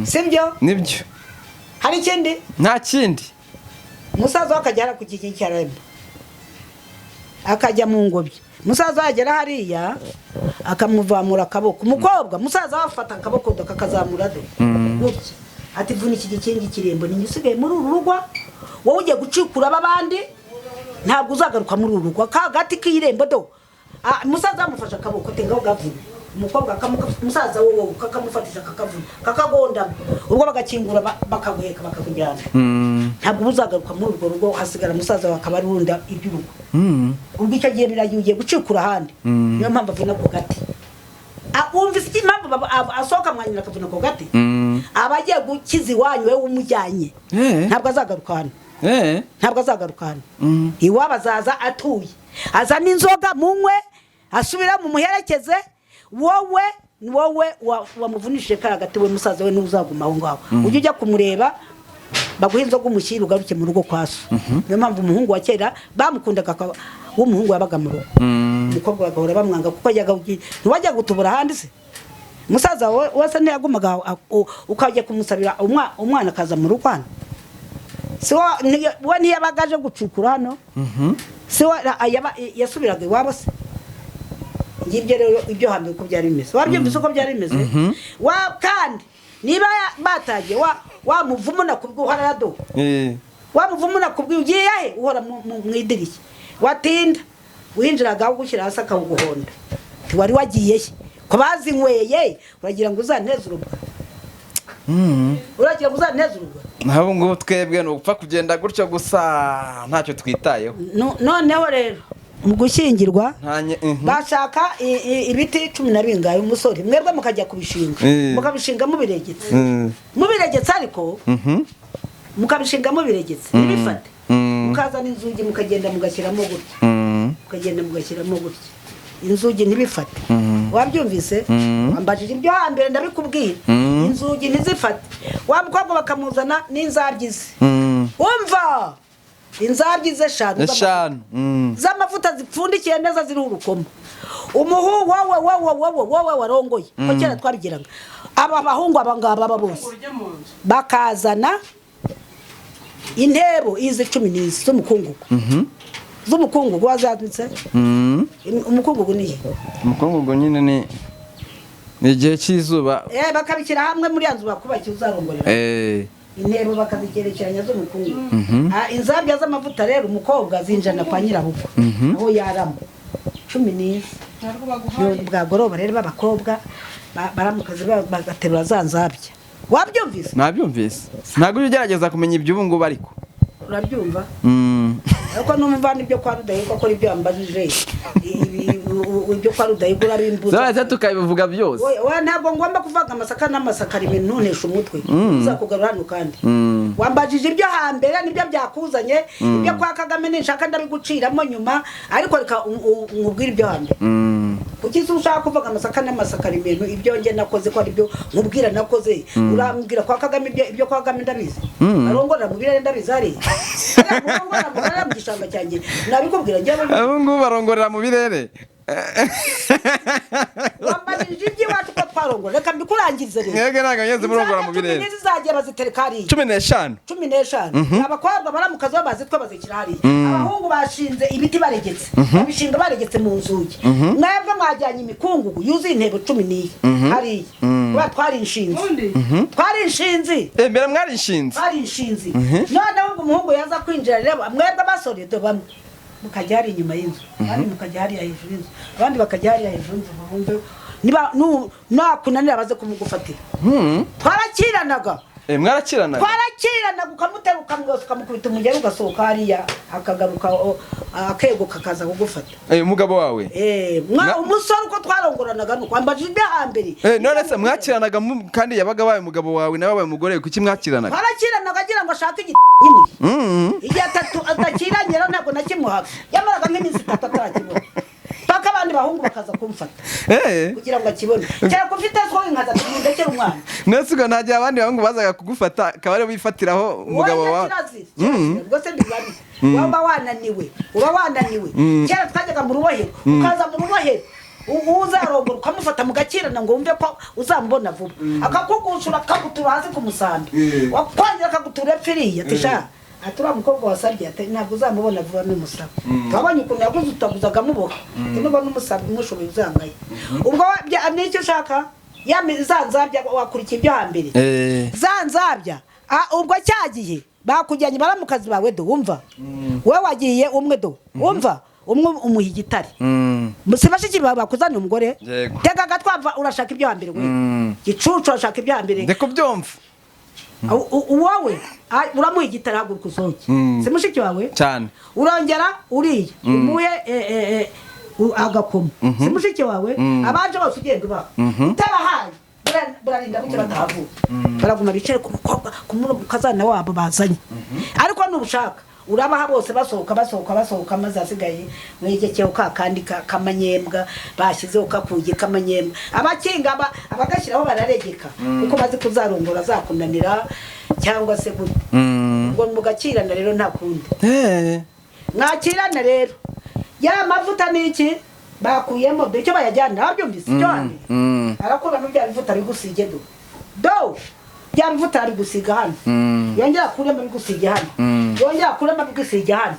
sibyo nibyo hari ikindi nta kindi musaza wakajyara ku gikingi cyaremba akajya mu ngobyi musaza wagera hariya akamuvamura akaboko umukobwa musaza wafata akaboko kakazamura do gutya ati vuna iki gikingi kirembo ni usigaye muri uru rugo wowe ugiye gucikura abandi ntabwo uzagaruka muri uru rugo kagati k'irembo do musaza amufasha akaboko tengaho gavuna umukobwa musaza wowe kakamufatisha kakagonda ubwo bagakingura bakaguheka bakakujyana ntabwo uzagaruka muri urwo rugo hasigara musaza wakabarunda iby'urugo ubwo icyo gihe biragiye gucikura ahandi niyo mpamvu avuna ku gati wumvise iki impamvu asohoka mwanyina akavuna ku gati aba agiye gukiza iwanyu we umujyanye ntabwo azagaruka hano iwabo azaza atuye azana inzoga munywe asubira mu muherekeze wowe wamuvunishije kari hagati we musaza we n'uzaguma aho ngaho ujya ujya kumureba baguha inzoga umushyira ugaruke mu rugo kwa so niyo mpamvu umuhungu wa kera bamukundaga w'umuhungu yabaga mu rugo umukobwa bagahora bamwanga kuko ntiwajya gutubura ahandi se musaza wese ntiyagumaga ukajya kumusabira umwana akaza mu rugo hano si we ntiyabaga aje gucukura hano si we yasubiraga iwabo se ngibyo rero ibyo hambere uko byari bimeze wabyumvise uko byari bimeze kandi niba batagiye wamuvumuna kubwi uharado wamuvumuna kubwi ugiye he uhora mu idirishya watinda winjiraga aho gushyira hasi akawuguhonda wari wagiye he ko bazinyweye uragira ngo uzaneze urugo ntabwo ngo twebwe nupfa kugenda gutyo gusa ntacyo twitayeho noneho rero mu gushyingirwa bashaka ibiti 10 umusore mwebwe mukajya kubishinga mukabishinga mubiregetse ariko mukabishinga mubiregetse ntibifate mukazana inzugi mukagenda mugashyiramo gutya inzugi ntibifate wabyumvise wambajije ibyo hambere ndabikubwira inzugi ntizifate wa mukobwa bakamuzana n'inzabyize umva inzabyize 5 z'amavuta zipfundikiye neza ziri urukoma umuhungu wowe warongoye ko kera twabigiraga aba bahungu abangaba bose bakazana intebo izi 10 z'umukungugu z'umukungugu wazanditse umukungugu ni umukungugu nyine ni igihe cy'izuba bakabikira hamwe muri yanzu bakubakira uzarongorera intebo bakazigerekeranya z'umukungugu inzabya z'amavuta rero umukobwa zinjana kwa nyirabuko aho yaramo 10 bwagoroba rero b'abakobwa baramukazi bagaterura za nzabya wabyumvise nabyumvise ntago ugerageza kumenya ibyo ubu ngubu ariko urabyumva ariko numva nibyo kwa Rudahigwa ko ibyo yambajije ibyo kwa Rudahigwa arimbuza zaza tukabivuga byose we ntabwo ngomba kuvuga amasaka n'amasakari ibintu ntunesha umutwe uzakugarura hano kandi wambajije ibyo hambere nibyo byakuzanye ibyo kwa Kagame nishaka ndabiguciramo nyuma ariko reka nkubwira ibyo hambere kuki ushaka kuvuga amasaka n'amasakari ibintu ibyo nge nakoze ko ari byo nkubwira nakoze urambwira kwa Kagame ibyo kwa Kagame ndabizi arongora mu birere ndabizi ari arongora mu birere mu gishanga cyanjye nabikubwira nge abo ngo barongorera mu birere wambajije ibyo wacu ko twarongora reka mbikurangirize rero yego nanga ngeze murongora mu birere zizagiye bazitereka hari 15 abakobwa baramukazi babazi twa bazikira hari abahungu bashinze ibiti baregetse babishinga baregetse mu nzugi mwebwe mwajyanye imikungugu yuzuye intebo 10 hari wa twarinshinze mbere mwarinshinze none ngo umuhungu yaza kwinjira rero mwebwe basore do bamwe mukajya hari inyuma y'inzu abandi mukajya hari hejuru y'inzu abandi bakajya hari hejuru y'inzu bumve niba nakunanira baze kumugufatira twarakiranaga mwarakiranaga ukamutera ukamukubita umugeri ugasohoka hariya akagaruka akego kakaza kugufata umugabo wawe umusore uko twarongoranaga nuko ambajije ibyo hambere none se mwakiranaga kandi yabaga baye umugabo wawe nawe baye umugore kuki mwakiranaga twarakiranaga agira ngo ashake igihe atakiranye rero ntabwo nakimuhaga yamaraga nk'iminsi 3 atakibona paka abandi bahungu bakaza kumfata kugira ngo akibone cyane ko ufite so inkaza ndekera umwana nese ngo ntajya abandi bahungu bazaga kugufata kabare wifatiraho umugabo wawe ubwo se mbibari waba wananiwe cyane twajyaga mu rubohero ukaza mu rubohero uzarongora ukamufata mugakirana ngo wumve ko uzambona vuba akakugushura akagutura hasi ku musambi wakwangira akagutura epfiriye tisha atura mukobwa wasabye ati ntabwo uzamubona vuba n'umusabe twabonye ukuntu yaguze utaguzaga muboha niba n'umusabe mushoboye uzangaye ubwo n'icyo ushaka zanzabya wakurikiye ibyo hambere zanzabya ubwo cyagiye bakujyanye baramukazi bawe do wumva we wagiye umwe do wumva umwe umuha igitare musibashiki bakuzana umugore tega gatwava urashaka ibyo hambere we gicucu urashaka ibyo hambere ndeko byumva uwawe uramuha igitare haguruka usohoke si mushiki wawe cyane urongera uriye umuhe agakoma si mushiki wawe abanje bose ugenda ubaha utabahaye burarinda buke batahavuye baraguma bicare ku mukobwa ku kazana wabo bazanye ariko nubushaka urabaha bose basohoka maze asigaye mwegekeho kandi kamanyembwa bashyizeho kakugi kamanyembwa abakinga abagashyiraho bararegeka kuko bazi kuzarongora zakunanira cyangwa se gute ngo mugakirana rero nta kundi mwakirana rero ya mavuta niki bakuyemo do icyo bayajyana abyumvise cyo hano arakuramo bya bivuta bigusige do bya bivuta ari gusiga hano yongera kurema bigusige hano yongera kurema bigusige hano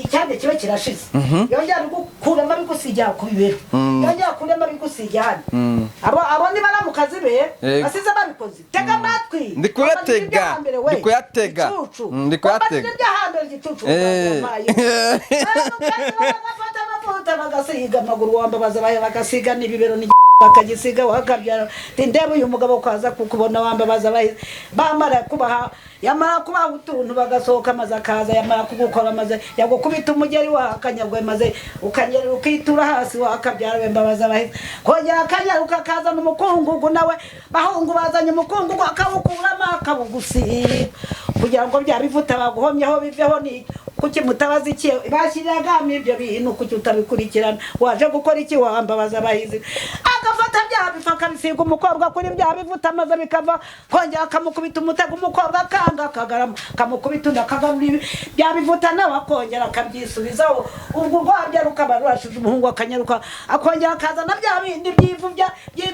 icyande kibe kirashize yongera kurema bigusige ku bibero yongera kurema bigusige hano abo ni baramukazi be basize babikoze tega amatwi ndikuyatega bagasiga amaguru wambabaza bagasiga n'ibibero bakagisiga wakabyara ndebe uyu mugabo kwaza kukubona wambabaza bamara kubaha yamara kubaha utuntu bagasohoka maze akaza yamara kugukora maze yagukubita umugeri wakanyagwe maze ukanyera ukitura hasi wakabyara wembabaza kongera akanyaruka kaza n'umukungugu nawe bahungu bazanye umukungugu akabukuramo akabugusiga kugira ngo bya bivuta baguhomyeho biveho ni kuki mutabazi iki bashyiriraga ibyo bintu kuki utabikurikirana waje gukora iki wambabaza abahizi agafata agafata bya bifu akabisiga umukobwa kuri bya bivuta maze bikava kongera akamukubita umutego umukobwa akanga akagarama akamukubita undi akagarura bya bivuta nawe akongera akabyisubizaho ubwo rwabya rukaba rwashije umuhungu akanyaruka akongera akazana bya bindi by'ivu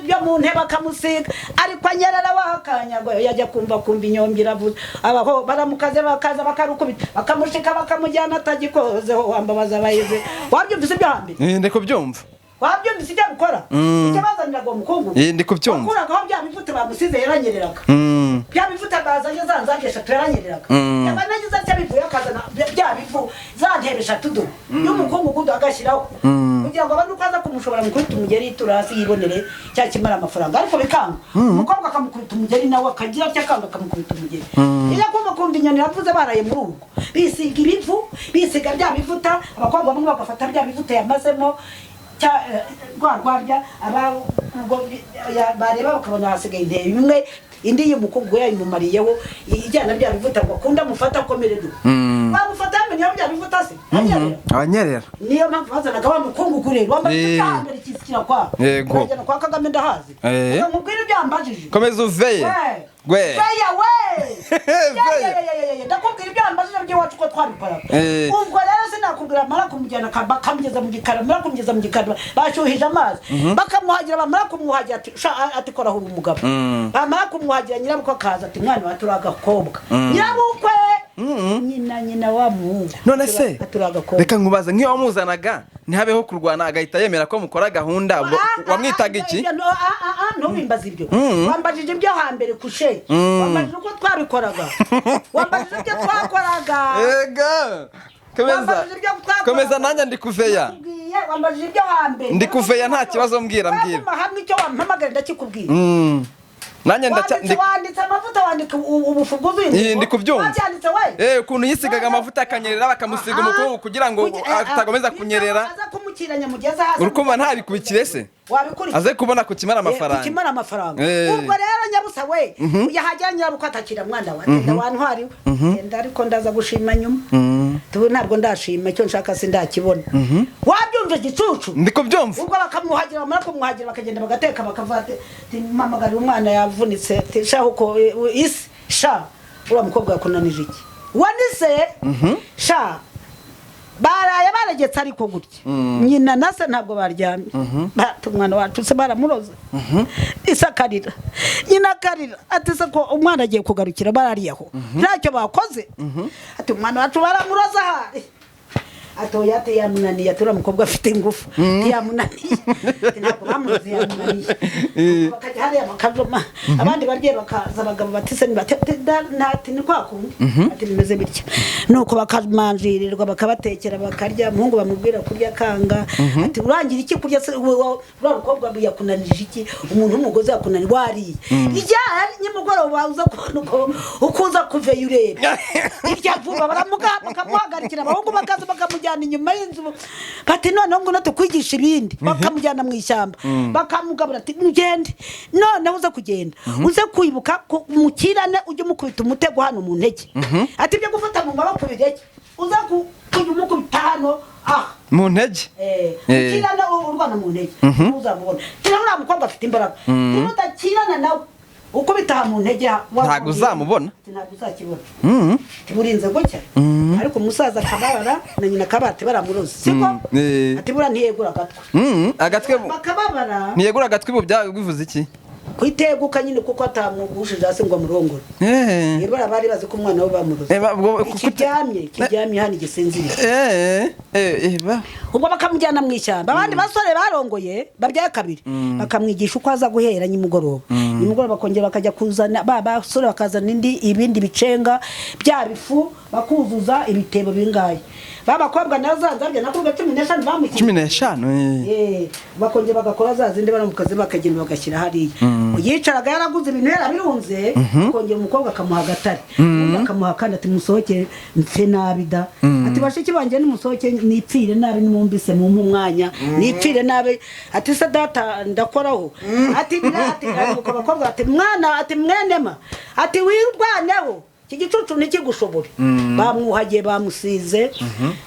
byo mu ntebe akamusiga ariko anyerera wakanyago yajya kumva inyombi iravuze abaho baramukaze bakaza bakarukubita bakamushika bakamujyana atagikozeho wambabaza abayize wabyumvise ibyo hambere ndiko byumva wabyumvise ibyo gukora icyo bazaniraga umukungu ndiko byumva bakuragaho bya bivuta bamusize yaranyereraga bya bivuta bazanye zanzage eshatu yaranyereraga yabanagize ati bivuye akazana bya bivu zantebe eshatu do y'umukungu gudu agashyiraho kugira ngo abantu ukaza kumushobora mukubita umugeri turasi yibonere cya kimara amafaranga ariko bikanga umukobwa akamukubita umugeri nawe akagira cyakanga akamukubita umugeri iyo kumva inyoni yavuze baraye muri urugo bisiga ibivu bisiga bya bivuta abakobwa bamwe bagafata bya bivuta yamazemo rwarya bareba bakabona hasigaye intebe imwe indi y'umukobwa yayimumariyeho ijyana bya bivuta ngo akunda mufata akomererwa bamufata yamenye bya bivuta se abanyerera niyo mpamvu bazanaga wa mukungu kureba wambaye cyambere kisikira kwa yego kwa Kagame ndahazi mubwire ibyambajije komeza uveye gwe veya we ndakubwira ibyambajije by'iwacu ko twabikora ubwo rero sinakubwira mara kumujyana bakamugeza mu gikara mara kumugeza mu gikara bashuhije amazi bakamuhagira bamara kumwuhagira ati koraho umugabo bamara kumwuhagira nyirabukwe akaza ati mwana wa turagakobwa nyirabukwe nyina wa muhungu none se reka nkubaza nk'iyo wamuzanaga ntihabeho kurwana agahita yemera ko mukora gahunda wamwitaga iki ntubimbaze ibyo wambajije ibyo hambere kushe wambajije uko twabikoraga wambajije ibyo twakoraga ega komeza nanjye ndi kuveya wambajije ibyo hambere ndi kuveya nta kibazo mbwira hamwe icyo wampamagara ndakikubwira nanjye wanditse amavuta wandika ubufuguzi ndi kubyumva ukuntu yisigaga amavuta akanyerera bakamusiga umukungu kugira ngo atagomeza kunyerera aza kumukiranya mugeze hasi urukumva ntabikubikire se aze kubona kukimara amafaranga ubwo rero nyabusa we yahajya nyabuko atakira mwana wa tenda wantwari tenda ariko ndaza gushima nyuma tubu ntabwo ndashima icyo nshaka sindakibona wabyumve gicucu ndiko byumva ubwo bakamuhagira bamara kumwagira bakagenda bagateka bakavate mamagara umwana yavunitse shaho ko isi sha ura mukobwa yakunanije iki wanise sha baraye baragetse ariko gutya nyina nase ntabwo baryamye umwana wacu se baramuroza isakarira nyina akarira ati se ko umwana agiye kugarukira barariyaho ntacyo bakoze ati umwana wacu baramuroza hari atoya ate yamunaniye atura mukobwa afite ingufu yamunaniye ntabwo bamuroze yamunaniye bakajya hariya bakajoma abandi barye bakaza abagabo batise ntati ni kwa kundi ati bimeze bityo nuko bakamanjirirwa bakabatekera bakarya muhungu bamubwira kurya kanga ati urangira iki kurya se urarukobwa yakunanije iki umuntu w'umugozi yakunanira wariye ijyanye nyimugoroba uza ukuza kuveyo ureba irya vuba bakamuhagarikira abahungu bakaza bakamujyana inyuma y'inzu bati noneho ngo tukwigisha ibindi bakamujyana mu ishyamba bakamugabura ati ugende noneho uza kugenda uze kwibuka umukirane ujye umukubita umutego hano mu ntege ati ibyo gufata mu maboko bireke uza kujya umukubita hano mu ntege ukirane urwana mu ntege uzamubona kira uriya mukobwa afite imbaraga niba udakirana nawe uko bitaha mu ntege ntabwo uzamubona ntabwo uzakibona burinze gutya ariko umusaza akabarara na nyina kabate baramuroza siko ati bura ntiyegura agatwe bakababara ntiyegura agatwe bivuze iki kwiteguka nyine kuko atamugushije hasi ngo amurongore yebara bari bazi ko umwana we bamuroza kiryamye hano igisinziriye ubwo bakamujyana mu ishyamba abandi basore barongoye babyaye kabiri bakamwigisha uko aza guhera nyimugoroba bakongera bakajya kuzana basore bakazana ibindi bicenga bya bifu bakuzuza ibitebo bingaye babakobwa nazanzabye nakuruga 15 bamukira 15 bakongera bagakora zazinde baramukaze bakagenda bagashyira hariya yicaraga yaraguze ibintu yarabirunze kongera umukobwa akamuha agatare akamuha kandi ati musohoke mfe nabi da ati bashiki banje ni musohoke nipfire nabi nimumbise mu mwanya nipfire nabi ati se data ndakoraho ati abakobwa ati mwana ati mwenema ati wirwaneho iki gicucu nikigushobora bamwuhagiye bamusize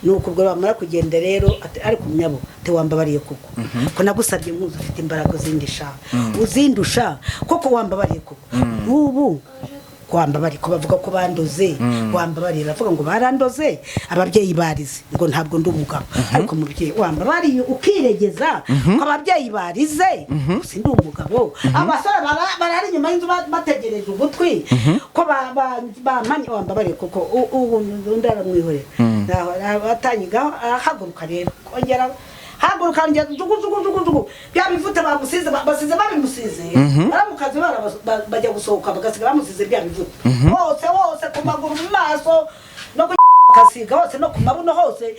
nuko ubwo bamara kugenda rero ari kumyabo te wambabariye koko ko nagusabye nkuzo ufite imbaraga zindisha uzindusha koko wambabariye koko ubu kwamba bari ko bavuga ko bandoze wamba bari bavuga ngo barandoze ababyeyi barize ngo ntabwo ndi umugabo ariko mubyeyi wamba bari ukiregeza ko ababyeyi barize sindi umugabo abasore barari nyuma y'inzu bategereje ugutwi ko bamanye wamba bari koko ubu ndara mwihore batanyiga haguruka rero kongera haguruka njye jugu byabivuta bamusize basize babimusize baramukaze bajya gusohoka bagasiga bamusize byabivuta hose ku maguru mu maso no kasiga hose no ku mabuno hose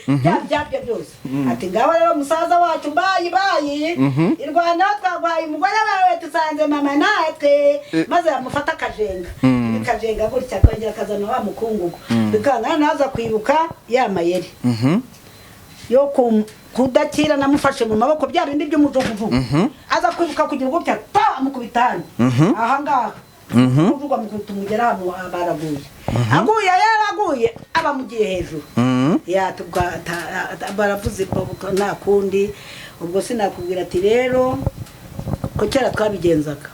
byabyo byose ati ngaho rero musaza wacu bayi irwana twagwaye umugore wawe tusanze mama natwe maze yamufata kajenga gutya kongera kazana wa mukungugu bikanga naza kwibuka yamayeri yo kudakira namufashe mu maboko bya bindi by'umujugujugu aza kwibuka kugira ngo bya amukubitanye aha ngaha uvuga mukutumugera hano baraguye aguye yaraguye abamugiye hejuru ya baravuze nta kundi ubwo sinakubwira ati rero ko cyera twabigenzaga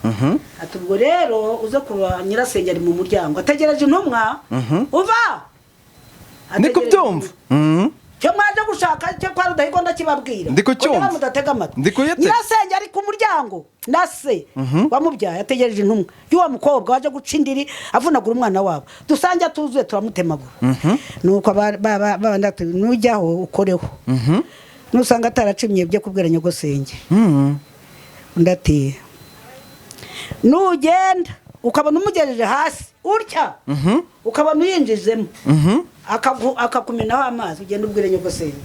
ati ubwo rero uze kuba nyirasenge ari mu muryango ategereje intumwa uva niko byumva cyo mwaje gushaka cyo kwa Rudahigwa ndakibabwira ndikucyumva mudatega amatwi ndikuyete nyirasenge ari ku muryango nase wamubyaye ategereje intumwa y'uwo mukobwa waje guca indiri avunagura umwana wabo dusange tuzuye turamutemagura nuko babandatu nujyaho ukoreho nusanga ataracimye byo kubwira nyogosenge ndati nugenda ukabona umugejeje hasi urya ukabona uyinjizemo akakumenaho amazi ugenda ubwire nyogosenge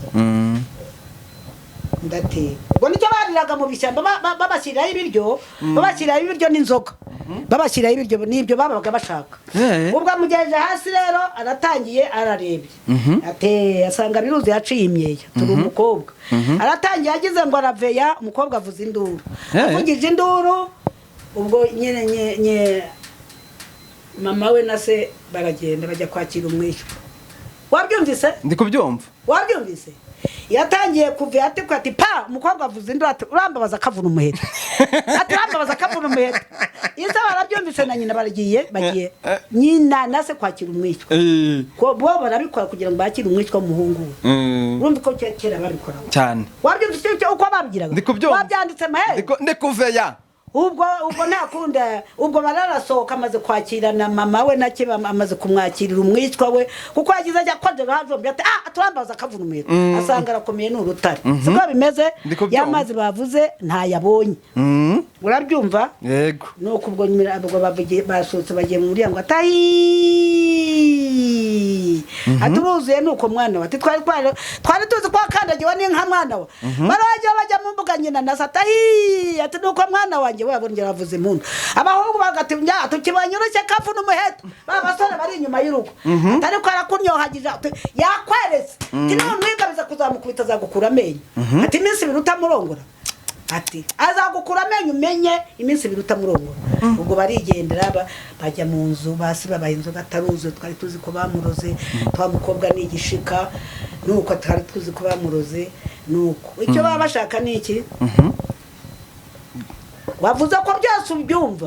ndate ngo nicyo bariraga mu bishyamba babashyiriraho ibiryo n'inzoga babashyiriraho ibiryo n'ibyo babaga bashaka ubwo amugejeje hasi rero aratangiye ararebye ate asanga biruzi yaciye imyeya turi umukobwa aratangiye agize ngo araveya umukobwa avuza induru avugije induru ubwo nyine mama we na se baragenda bajya kwakira umwishywa wabyumvise ndikubyumva wabyumvise yatangiye kuva ati pa umukobwa avuze induru ati urambabaza akavuna umuheto ati urambabaza akavuna umuheto isa barabyumvise na nyina bagiye nyina na se kwakira umwishywa ko bo barabikora kugira ngo bakire umwishywa w'umuhungu urumva ko kera babikora cyane wabyumvise uko babigiraga wabyanditse mahe ndikuveya ubwo ntakunda ubwo bararasohoka amaze kwakirana mama we nake amaze kumwakirira umwicwa we kuko yagize ajya kondera hajombye ati turambaza akavuna umuheto asanga arakomeye n'urutare siko bimeze yamazi bavuze ntayabonye urabyumva yego nuko ubwo basohotse bagiye mu muryango atayi aturuzuye nuko mwana we ati twari tuzi kwa kandagiwe n'inka mwana we barajya bajya mu mbuga nyina na satayi ati nuko mwana wanjye we abongera bavuze impundu abahungu bagatimya tukibanyurushye kavuna umuheto babasore bari inyuma y'urugo atari ko arakunyohagije yakweretse tino mwigabiza kuzamukubita azagukura amenyo ati iminsi biruta murongora ati azagukura amenyo umenye iminsi biruta murongora ubwo barigendera bajya mu nzu basi babaye inzu gataruzo twari tuzi ko bamuroze twamukobwa n'igishika nuko twari tuzi ko bamuroze nuko icyo baba bashaka ni iki wavuze ko byose ubyumva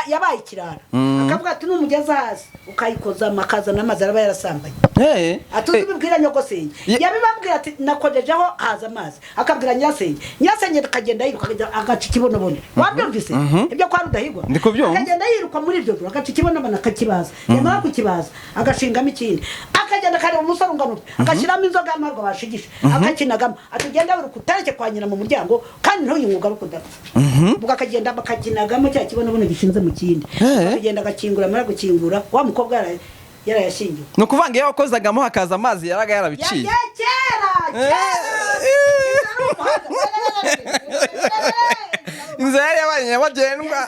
yabaye ikirara akavuga ati numugeza hasi ukayikoza amakaza n'amazi araba yarasambanye atuzi bibwira nyogosenge yabibabwira ati nakojejeho haza amazi akabwira nyirasenge akagenda yiruka agaca ikibonobono wabyumvise ibyo kwa Rudahigwa akagenda yiruka muri ibyo agaca ikibonobono akakibaza yamara kukibaza agashingamo ikindi akagenda akareba umusore ungana agashyiramo inzoga y'amarwa bashigisha akakinagamo atugenda wiruka utareke kwa nyina mu muryango kandi ntuyimwugaruke ubwo akagenda bakakinagamo cya kibonobono gishinze mu kindi akagenda agakingura amara gukingura wa mukobwa yarayashingiwe ni ukuvanga iyo wakozagamo hakaza amazi yaraga yarabiciye kera inzara yabaye nyabagendwa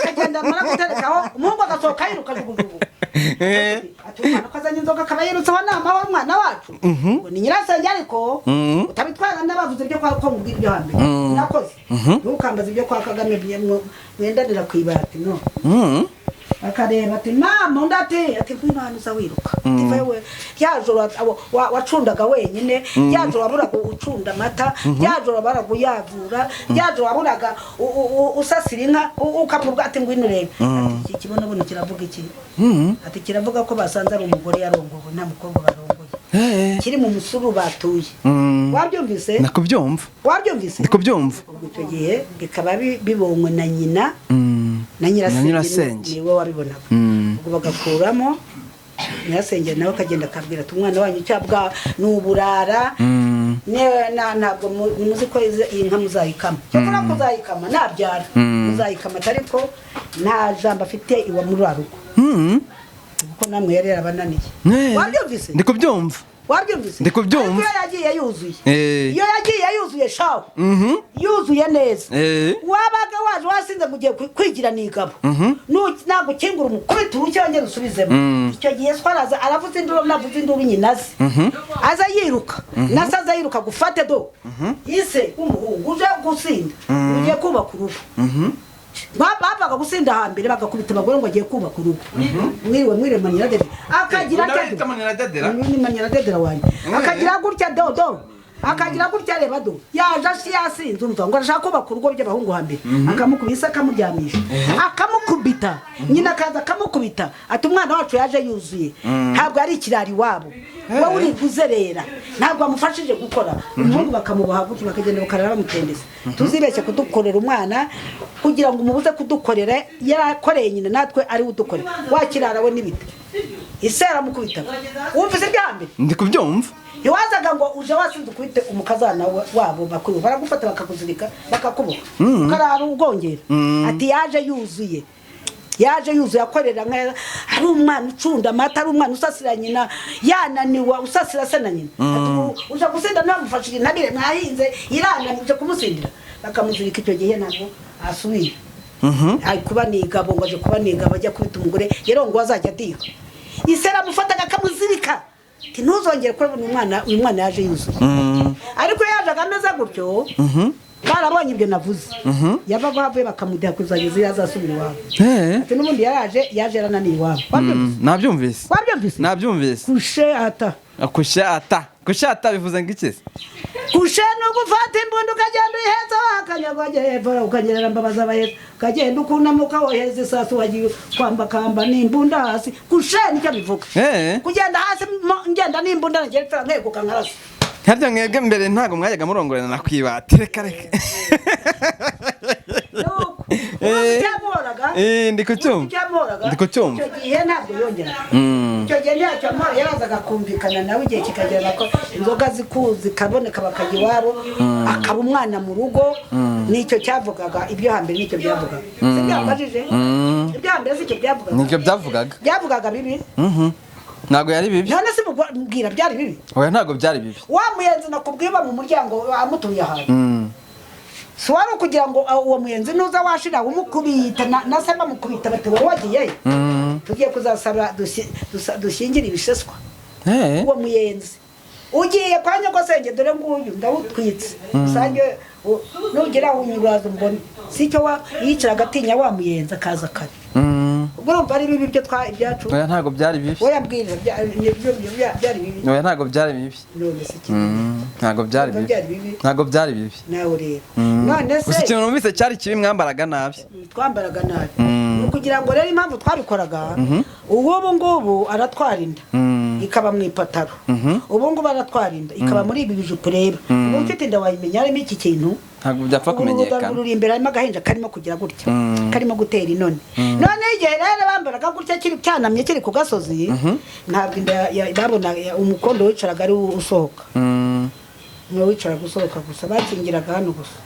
akagenda amara guterekaho umuhungu agasohoka yiruka jugujugu ati umwana ko azanye inzoga akaba yirutse wa nama wa mwana wacu ngo ni nyirasenge ariko utabitwara n'abavuze ibyo kwa ko mubwira ibyo hambere nakoze ntukambaza ibyo kwa Kagame mwendanira kwibati no akareba ati mama undate ati kwimana uza wiruka tivewe yajoro wacundaga wenyine yajoro waburaga ucunda amata yajoro waburaga uyavura yajoro waburaga usasira inka ukamurwa ati ngwino rebe ati kibona bona kiravuga iki ati kiravuga ko basanze ari umugore yarongowe nta mukobwa barongoye kiri mu musuru batuye wabyumvise nakubyumva wabyumvise ndikubyumva icyo gihe bikaba bibonwe na nyina na nyirasenge niwe wabibonaga ubwo bagakuramo nyirasenge nawe akagenda akabwira ati umwana wanyu cyabwa n'uburara ntabwo muzi ko iyi nka muzayikama cyakora kuzayikama nabyara muzayikama ariko nta jambo afite iwa muri rugo kuko namwe yari yarabananiye wabyumvise ndikubyumva wabyumvise ndikubyumva iyo yagiye yuzuye iyo yagiye yuzuye shawo yuzuye neza wabaga waje wasinze mugiye kwigira n'igabo ntabwo kingura umukubita urucyo yongera usubizemo icyo gihe twaraza aravuze induru navuze induru nyinazi aza yiruka nasa aza yiruka gufate do ise umuhungu uje gusinda ugiye kubaka urugo babaga gusinda hambere bagakubita abagore ngo agiye kubaka urugo mwiriwe manyiradedera akagira manyiradedera wanyu akagira gutya dodo akagira gutya reba do yaje yasinze umva ngo arashaka kubaka urugo by'abahungu hambere akamukubisa akamuryamisha akamukubita nyina akaza akamukubita ati umwana wacu yaje yuzuye ntabwo ari ikirari wabo wowe uri guzerera ntabwo amufashije gukora umuhungu bakamuboha gutya bakagenda bakarara bamutendeza tuzibeshye kudukorera umwana kugira ngo umubuze kudukorera yarakoreye nyina natwe ari udukorera wakirara we n'ibiti isera mukubita wumvise byambere ndikubyumva iwazaga ngo uje wasinze kwite umukazana wabo bakuru baragufata bakakuzirika bakakuboha karara ugongera ati yaje yuzuye akorera nka ari umwana ucunda amata ari umwana usasira nyina yananiwa usasira se na nyina ati uje gusinda namufashije nabire mwahinze irananije kumusindira bakamuzirika icyo gihe ntabwo asubiye ari kuba nigabo ngo aje kuba nigabo ajya kubita umugore yero ngo azajya diha isera mufataga akamuzirika ntuzongere ko uyu mwana yaje yuzuye ariko yaje agameze gutyo barabonye ibyo navuze yavaga havuye bakamudeha kuzageza yazasubira iwabo ati n'ubundi yaje yarananiye iwabo nabyumvise nabyumvise kushata bivuze ngo iki kushe no gufata imbunda ukagenda uheza akanyagwa ukagerera mbabaza abaheza ukagenda ukunamuka woheza isasu wagiye kwambakamba n'imbunda hasi kushe nicyo bivuga kugenda hasi ngenda n'imbunda ngeretera nkeguka nkarasa harya mwebwe mbere ntago mwajyaga murongorana na kwibati reka ndikucyumva icyo gihe ntabwo yongeraga icyo gihe ntacyo yarazaga kumvikana nawe igihe kikagera ko inzoga zikaboneka bakajya iwabo akaba umwana mu rugo nicyo cyavugaga ibyo hambere nicyo byavugaga si byabajije ibyo hambere si icyo byavugaga nicyo byavugaga bibi ntago yari bibi none se mubwira byari bibi oya ntago byari bibi wa muyenzi nakubwiba mu muryango amutuye ahantu si wari ukugira ngo uwo muyenzi nuza washira umukubita na se bamukubita bati wowe wagiye tugiye kuzasaba dushyingire ibisheswa uwo muyenzi ugiye kwa nyogosenge dore nguyu ndawutwitse usange nugira unyuraza mbone sicyo yicara agatinya wa muyenzi akaza kare urumva ari bibi byo ibyacu oya ntago byari bibi oya mbwira byari bibi oya ntago byari bibi ntago byari bibi nawe rero none se ikintu numvise cyari kibi mwambaraga nabi twambaraga nabi kugira ngo rero impamvu twabikoraga ubu ngubu aratwara inda ikaba mu ipataro ubu ngubu aratwara inda ikaba muri ibi bijupu reba ubu mfite inda wayimenya harimo iki kintu ntabwo byapfa kumenyekana ururi imbere harimo agahinja karimo kugira gutya karimo gutera inone none igihe rero bambaraga gutya kiri cyanamye kiri ku gasozi ntabwo inda babona umukondo wicaraga ari usohoka niwe wicaraga usohoka gusa bakingiraga hano gusa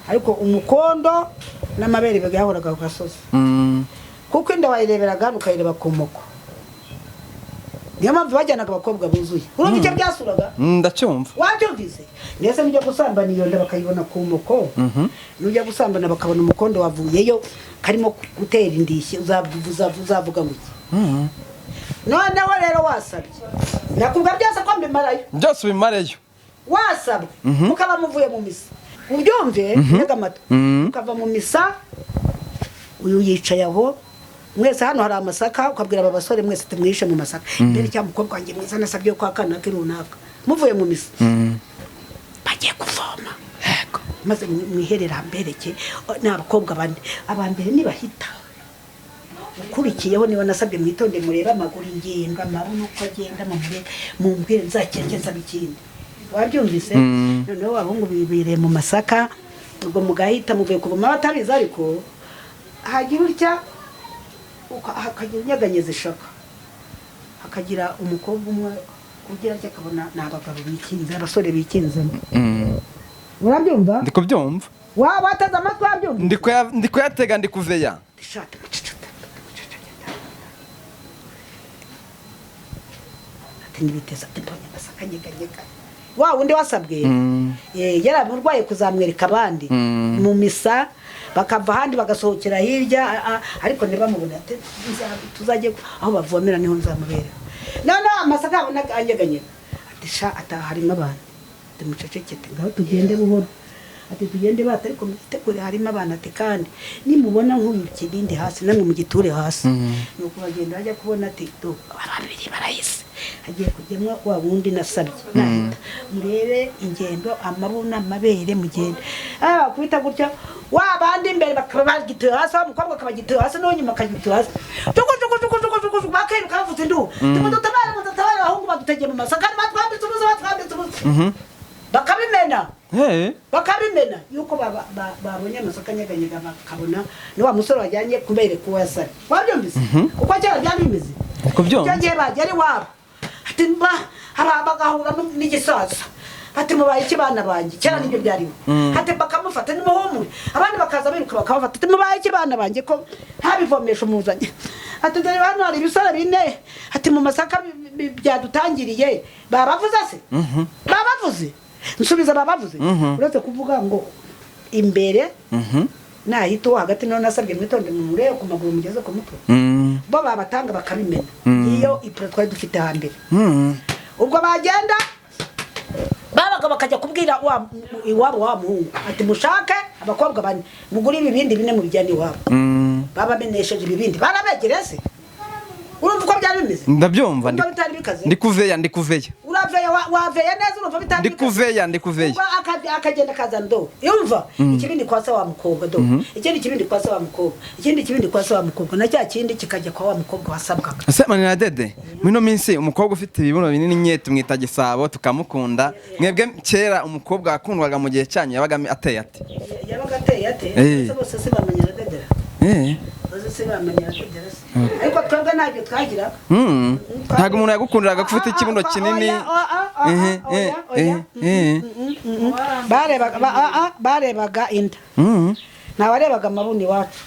ariko umukondo n'amabere bigahoraga ku gasozi kuko inda wayireberaga hano ukayireba ku moko niyo mpamvu bajyanaga abakobwa buzuye urumva icyo byasuraga ndacyumva wabyumvise ndetse nujya gusambana iyo nda bakayibona ku moko nujya gusambana bakabona umukondo wavuyeyo karimo gutera indishyi uzavuga ngo iki noneho rero wasabye nakubwa byose ko mbimarayo byose ubimareyo wasabwe ukaba muvuye mu misa ubyumve ntega amato ukava mu misa uyu yicaye aho mwese hano hari amasaka ukabwira aba basore mwese tumwishe mu masaka mbere cyangwa umukobwa wanjye mwiza nasabye ko akana kirunaka muvuye mu misa bagiye kuvoma maze mwiherera mbereke n'abakobwa bane abambere nibahita ukurikiyeho niba nasabye mwitonde murebe amaguru ingendo amabuno uko agenda mu mbwire nzakengeza bikindi wabyumvise noneho abahungu bibire mu masaka ubwo mugahita muvuye kuvoma batabizi ariko hagira utya hakagira unyeganyeza ishaka hakagira umukobwa umwe ugira ati akabona n'abagabo bikinze abasore bikinzemo urabyumva ndikubyumva waba ataza amatwi wabyumva ndikuyatega ndikuveya ati nibiteza mbonye amasaka nyeganyega wa wundi wasabwe yaramurwaye kuzamwereka abandi mu misa bakava ahandi bagasohokera hirya ariko ntibamubona tuzajye aho bavomera niho nzamubera none amasaka abona anyeganyega ati sha ataha harimo abantu tumucecekete ngaho tugende buhoro ati tugende bata ariko mugitegure harimo abantu ati kandi nimubona nk'umukibindi hasi namwe mu giture hasi nuko bagenda bajya kubona ati do ababiri barahise hagiye kujyamo wa wundi nasabye nahita murebe ingendo amabuno amabere mugende kubita gutya wa bandi imbere bakaba bagituye hasi wa mukobwa akabagituye hasi no nyuma akagituye hasi tuko bakiruka bavuze ndu mudutabare ahubwo badutegeye mu masaka batwambitse ubuze bakabimena bakabimena yuko babonye amasaka nyeganyega bakabona ni wa musore wajyanye kubere kuwa yasari wabyumvise uko cyara byabimeze kubyumva cyo bagere wabo ati mba harabagahura n'igisaza ati mubaye ikibana banjye cyara nibyo byarimo ati bakamufata nimuhumure abandi bakaza biruka bakabafata ati mubaye ikibana banjye ko ntabivomesha umuzanye ati dore hano hari ibisara bine ati mu masaka byadutangiriye babavuze se babavuze nsubiza babavuze uretse kuvuga ngo imbere nahita uwo hagati niho nasabye mwitonde murebe ku maguru mugeze ku mutwe bo babatanga bakabimena iyo ipuro twari dufite hambere ubwo bagenda babaga bakajya kubwira iwabo wa muhungu ati mushake abakobwa bane mugure ibibindi bine mu bijyana iwabo babamenesheje ibibindi barabegereze urumva uko byari bimeze ndabyumva ndikuveya uraveya waveya neza urumva bitari ndikuveya akagenda kazana do yumva ikibindi kwa se wa mukobwa do ikindi kibindi kwa se wa mukobwa ikindi kibindi kwa se wa mukobwa na cya kindi kikajya kwa wa mukobwa wasabwaga ase manira dede mwino minsi umukobwa ufite ibibuno binini nyete mwita gisabo tukamukunda mwebwe kera umukobwa akundwaga mu gihe cyanyu yabaga ateye ate bose se bamenyera dedera bose bamenyera dedera ariko twebwe ntabyo twagira ntago umuntu yagukundiraga gufite ikibuno kinini barebaga inda ntawarebaga amabuno iwacu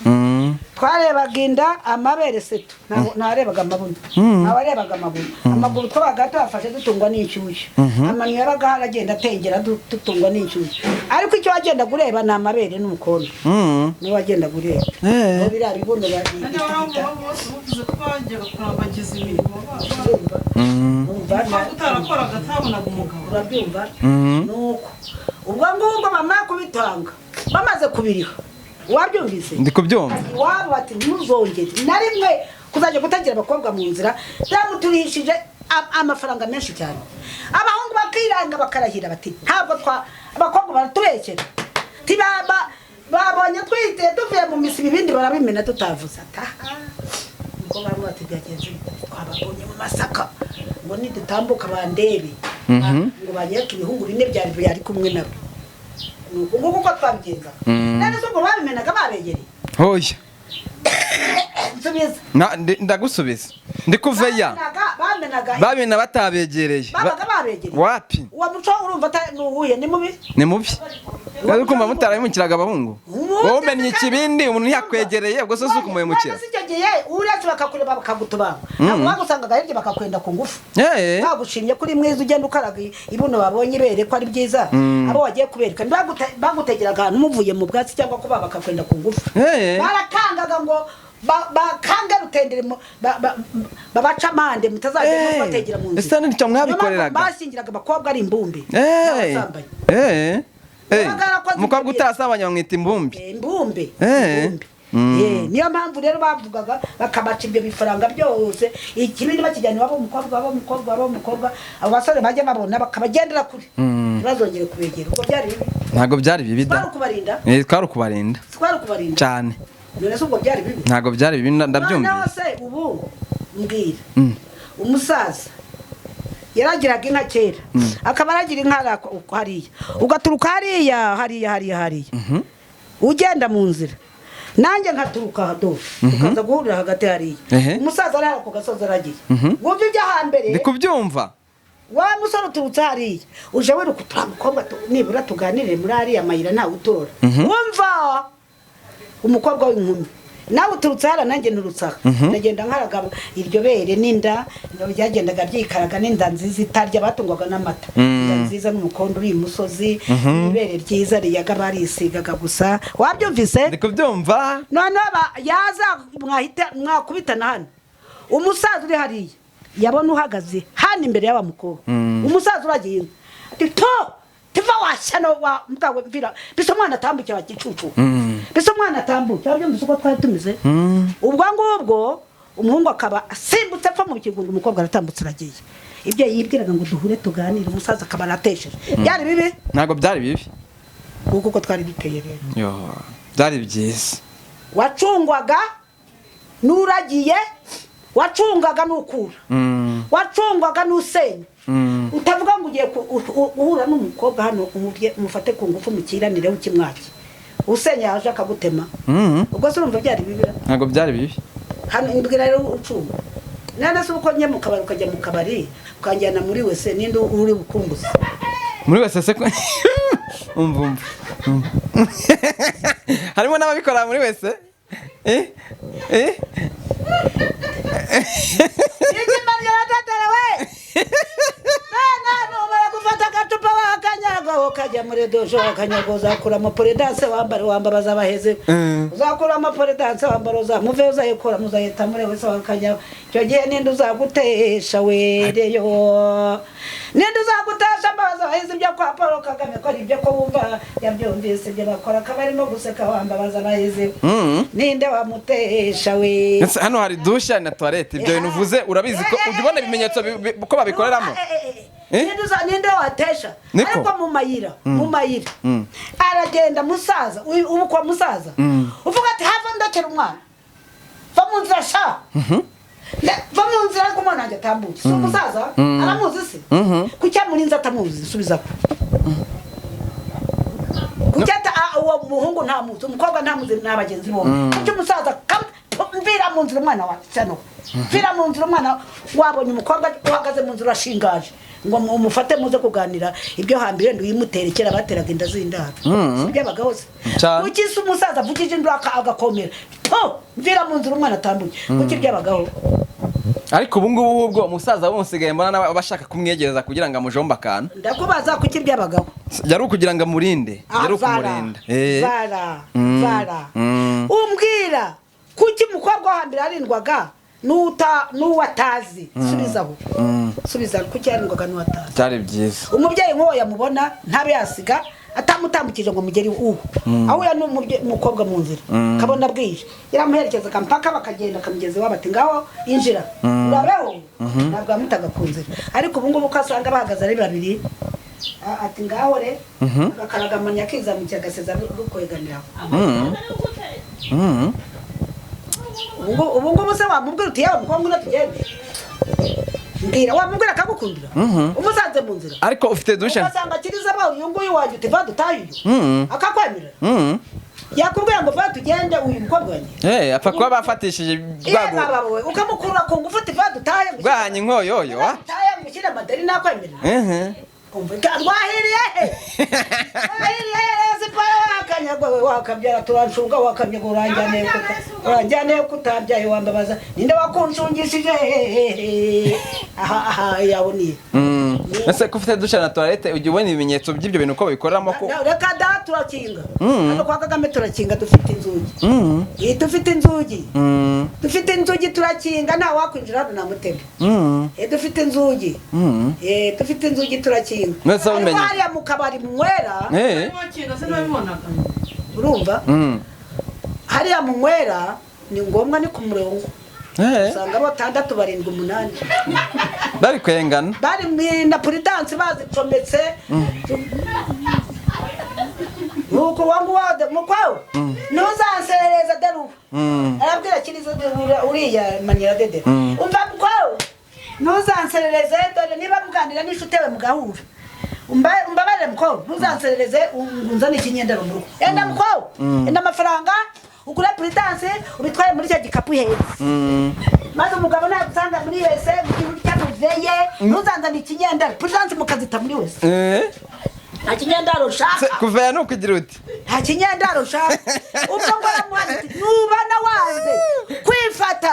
twarebaga inda amabere setu ntawarebaga amabuno ntawarebaga amaguru twabaga tuyafashe dutungwa n'inshyushyu amano yabaga haragenda atengera dutungwa n'inshyushyu ariko icyo wagenda gureba ni amabere n'umukondo niwe wagenda gureba aho biriya bibuno urabyumva nuko ubwo ngubwo bamara kubitanga bamaze kubiriha wabyumvise ndikubyumva wabo bati ntuzongere na rimwe kuzajya gutagira abakobwa mu nzira byamuturishije amafaranga menshi cyane abahungu bakiranga bakarahira bati ntabwo abakobwa baratubekera babonye twite tuvuye mu misi ibindi barabimena tutavuze ubwo bamwe bati byagenze twababonye mu masaka ngo nidutambuka bandebe ngo banyereke ibihungu bine byari kumwe nabo ubwo kuko twabigenza none se ubwo babimenaga babegereye hoya nsubiza ndagusubiza ndikuveya babina batabegereye wapi uwa muco urumva nuwuye ni mubi ariko kumva mutarabimukiraga abahungu wowe umennye ikibindi umuntu yakwegereye ubwo se suko umuyemukira sicyogiye uretse bakakureba bakagutubanga ntabwo bagusangaga hirya bakakwenda ku ngufu bagushimye kuri mwiza ugenda ukaraga ibuno babonye ibere ko ari byiza abo wagiye kubereka bagutegeraga ahantu muvuye mu bwatsi cyangwa kuba bakakwenda ku ngufu barakangaga ngo bakanga rutendere babaca amande mutazagenda bategera mu nzu. Ese nicyo mwabikoreraga? Basingiraga abakobwa ari imbumbe. Umukobwa utasabanye bamwita imbumbe. Imbumbe. Niyo mpamvu rero bavugaga bakabaca ibyo bifaranga byose ikibindi bakijyana wabo umukobwa abo basore bajya babona bakabagendera kure ntibazongere kubegera. Ubwo byari bibi? Ntabwo byari bibi da. Twari kubarinda cyane. None se ubwo byari bibi? Ntabwo byari bibi ndabyumva. Nawe se ubu mbwira umusaza yaragiraga inka kera akaba aragira inka hariya ugaturuka hariya ugenda mu nzira nanjye nkaturuka hado ukaza guhurira hagati hariya umusaza ari ku gasozi aragiye wumva ibyo hambere ndi kubyumva wa musore uturutse hariya uje wiruka utamukobwa nibura tuganire muri hariya mayira ntawe utora wumva umukobwa w'inkumi nawe uturutse hara nanjye nturutsaha ndagenda nkaraga iryo bere n'inda byagendaga byikaraga n'inda nziza itarya batungwaga n'amata inda nziza n'umukondo uri imusozi ibere ryiza riyaga barisigaga gusa wabyumvise ndi kubyumva none yaza mwakubitana hano umusaza uri hariya yabona uhagaze hano imbere y'abamukobwa umusaza uragiye ati to tiva washyano wa mugabo mvira biso mwana atambuke wa gicucu biso mwana atambuke abyumvise uko twari tumize ubwo ngubwo umuhungu akaba asimbutse apfa mu kigundo umukobwa aratambutse aragiye ibyo yibwiraga ngo duhure tuganire umusaza akaba aratesheje byari bibi? Ntabwo byari bibi kuko twari biteye rero byari byiza. Wacungwaga nuragiye wacungaga nukura wacungwaga nusenya utavuga ngo ugiye uhura n'umukobwa hano umufate ku ngufu mukiranire ukimwaki usenya yaje akagutema ubwo se urumva byari bibira? Ntabwo byari bibi hano imbwira rero ucunga nane se uko nye mu kabari ukajya mu kabari ukanjyana muri wese ninde uri bukumbuza muri wese se umva harimo n'ababikora muri wese ukajya muri dojo akanyago uzakura amaporedanse wambabaza abaheze uzakura amaporedanse wambara uzamuve uzayikora muzahita muri wese wakanya icyo gihe ninde uzagutesha wereyo ninde uzagutesha mbabaza abaheze ibyo kwa Paul Kagame ko ari ibyo ko wumva yabyumvise ibyo bakora kabarimo guseka wambabaza abaheze ninde wamutesha we hano hari dusha na toilette ibyo bintu uvuze urabizi ko ubona ibimenyetso ko babikoreramo ninde watesha ariko mu mayira aragenda musaza ubu kwa musaza uvuga ati hava ndakera umwana va mu nzira sha va mu nzira ariko umwana ajya atambuka si umusaza aramuzi se kuki amurinze atamuzi subiza ko kuki uwo muhungu ntamuzi umukobwa ntamuzi n'abagenzi bombi kuki umusaza mvira mu nzira umwana wawe cyano mvira mu nzira umwana wabonye umukobwa uhagaze mu nzira ashingaje ngo umufate muze kuganira ibyo hambire nduyimutere kera bateraga inda z'indaro byabagaho se kuki se umusaza avugije indura agakomera to mvira mu nzira umwana atambuke kuki byabagaho ariko ubu ngubu ubwo umusaza wonsigaye mbona abashaka kumwegereza kugira ngo amujomba akana ndakubaza kuki byabagaho yari ukugira ngo amurinde yari ukumurinda vara umbwira kuki mukobwa hambire arindwaga n'uwatazi subiza kuki yarindwaga n'uwatazi cyari byiza umubyeyi nk'uwo yamubona ntabe yasiga atamutambukije ngo mugeri ubu aho ya n'umukobwa mu nzira kabona bwije yaramuherekeza kampaka bakagenda kamugeze wabati ngaho injira urabeho ntabwo amutaga ku nzira ariko ubu ngubu ukasanga bahagaze ari babiri ati ngaho re bakaragamanya akizamukira agaseza rukweganiraho ubu ngubu se wamubwira uti yawe mukobwa unatugende mbwira wamubwira akagukundira umusanze mu nzira ariko ufite dusha ugasanga kiriza bawe uyu nguyu wanjye uti va dutahe akakwemera yakubwira ngo va tugende uyu mukobwa wanjye apfa kuba bafatishije bwago ukamukura ku ngufu uti va dutahe bwanye nkoyoyo dutahe mushyire amadari nakwemerera rwahiriye siporo wakanyagwa wakabyara turancunga wakamyaga uranjyane kutabyaye wambabaza ninde wakunshungishije aha yaboniye ese ko ufite dusha na toilette ujye ubona ibimenyetso by'ibyo bintu ko bikoramo ko reka da turakinga hano kwa Kagame turakinga dufite inzugi dufite inzugi turakinga nta wakwinjira hano namutega dufite inzugi dufite inzugi turakinga ariko hariya mu kabari munywera urumva hariya munywera ni ngombwa ni ku murongo usanga 6 7 8 bari kwengana bari na puridanse bazicometse nuko wangu wade mukwawo ntuzanserereza deruba arabwira kirizo uriya MANNYO umva mukwawo ntuzanserereze dore niba mugandira n'ishutewe mugahura umbabarire mukwawo ntuzanserereze unzane ikinyendaro mu rugo enda mukwawo enda amafaranga ukura puridanse ubitwaye muri cyo gikapu heza maze umugabo nagusanga muri wese cyamuveye ntuzanzana ikinyendaro puridanse mukazita muri wese nta kinyendaro ushaka kuveya ni ukugira uti nta kinyendaro ushaka ubwo ngora muhanzi nubana wanze kwifata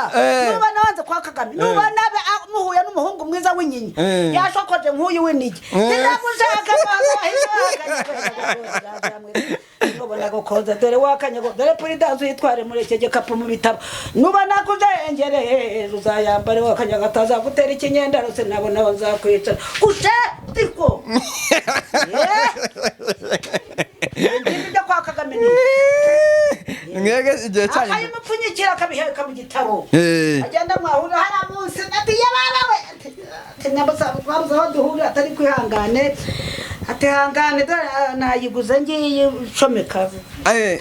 nubana wanze kwa Kagame nubana muhuye n'umuhungu mwiza w'inyinya yashokoje nk'uyu w'inigi sinamushaka nubona gukoza dore wakanyago dore puridanse yitware muri icyo gikapu mu bitabo nubana kujengereye uzayambare wakanyago atazagutera ikinyendaro se nabona nzakwicara kushe tiko Ndibyo kwa Kagame ni ngege igihe cyane akayimupfunyikira akabiheka mu gitabo agenda mwahura hari munsi ati yabarawe ati nyabusa twabuze aho duhura atari kwihangane ati hangane dore nayiguze ngiye comeka taye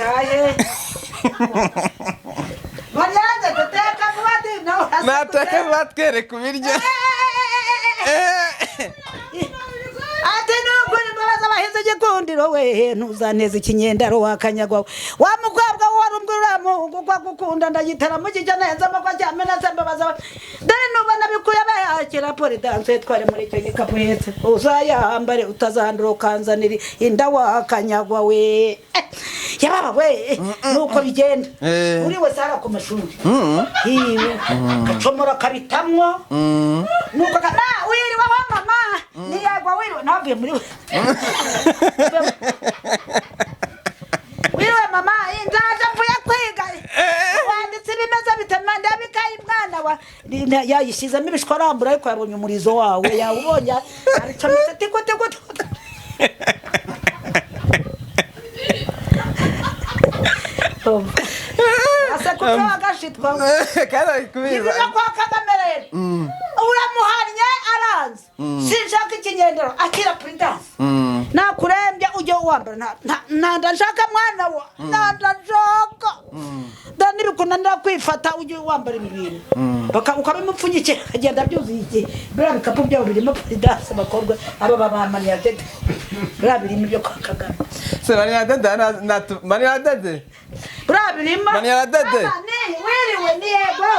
Mariana teteka kubadi no nataka batwere kubiryo ate nuko nibaza baheze gikundiro we ntuzaneze ikinyendaro wakanyagwa wa mukobwa warumbwiramo gukwa gukunda ndagitara mu kijana yanza makwa cyamena sembabaza dare nuba nabikuye bayakira puridanse tware muri cyo gikapu hetse uzayambare utazanduro kanzaniri inda wakanyagwa we yababa we nuko bigenda uri we sara ku mashuri hiwe kacomora kabitamwo nuko kana wiri wa mama ni yagwa wiri navuye muri we wiri mama indaje mvuye kwiga wanditse bimeze bitema ndabikaye mwana wa yayishizemo ibishwarambura ariko yabonye umurizo wawe yawubonye aricometse tiko asa kuko agashitwa kandi kubiza ibyo kwa Kagame rero uramuhanye aranze sinshaka ikinyendero akira puridanse nakurembye ujye wambara ndashaka mwana wa ndashaka dani bikunanira kwifata ujye wambara ibintu ukabimupfunyikira agenda byuzuye iki bira bikapu byabo birimo puridanse bakobwa aba baba MANNYO bira birimo byo kwa Kagame se MANNYO bira birimo MANNYO wiriwe ni yego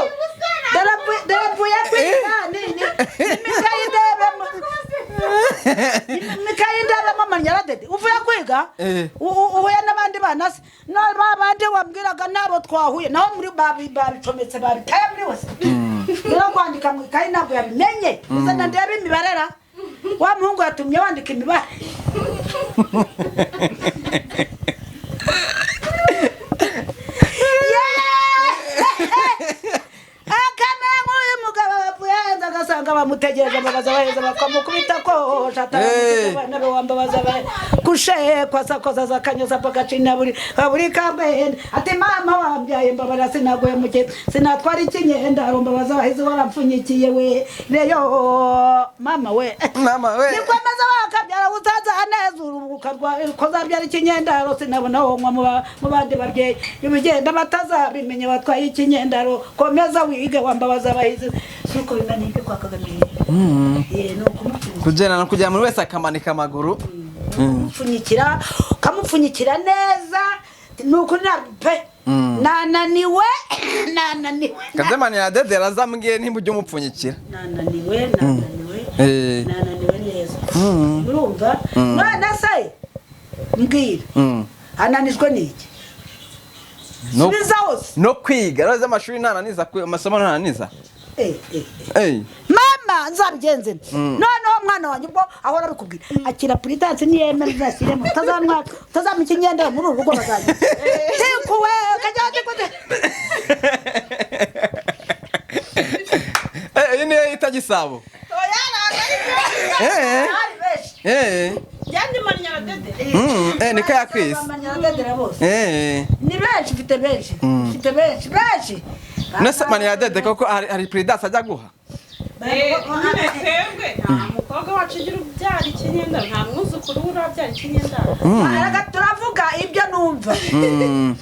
Ndapfuye kwiga nini mikayindebe MANNYO uvuye kwiga uhuye n'abandi bana se n'abandi wambwiraga nabo twahuye naho muri babicometse babitaye muri wese rero kwandika mu ikayi ntabwo yabimenye uzana ndebe imibarera wa muhungu yatumye wandika imibare agasanga bamutegereje babaza baheza bakamukubita ko shatana wambabaza kushe kwasakoza zakanyoza pagacina buri kabende ati mama wambyaye mbabara sinagoye muke sinatwara ikinyenda arombabaza baheze warampfunyikiye we reyo mama we nikomeza wakabyara utaza anezuru ukarwa kozabyara ikinyenda sinabona wo mu bandi babyeyi bigenda batazabimenye batwaye ikinyendaro komeza wige wambabaza baheze suko binanike kwa Kagame kugena no kujya muri wese akamanika amaguru kamupfunyikira neza nuko nape nananiwe kaze MANNYO azambwiye nimba ujye umupfunyikira nananiwe neza urumva none se mbwira ananizwe niki no kwiga roza amashuri nananiza amasomo nananiza mama nzabigenze noneho mwana wanjye ubwo ahora bikubwira akira puritansi niyemera uzasiremo utazampa ikinyenda muri uru rugo bazajya tikuwe kajya gute iyi niyo yita gisabo Yandi manyaradedera. Niko yakwise. Manyaradedera bose. Ni benshi mfite benshi. Mfite benshi. Nese manyaradedera koko hari puridansi ajya guha. Nyine twebwe nta mukobwa wacu ugira ubyara ikinyenda nta mwuzukuru urabyara ikinyenda. Araga turavuga ibyo numva.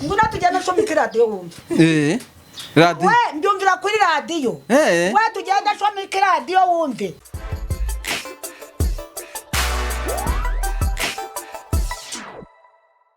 Nguna tugenda shomika radio wumva. Radio. We mbyumvira kuri radio. We tugenda shomika radio wumve.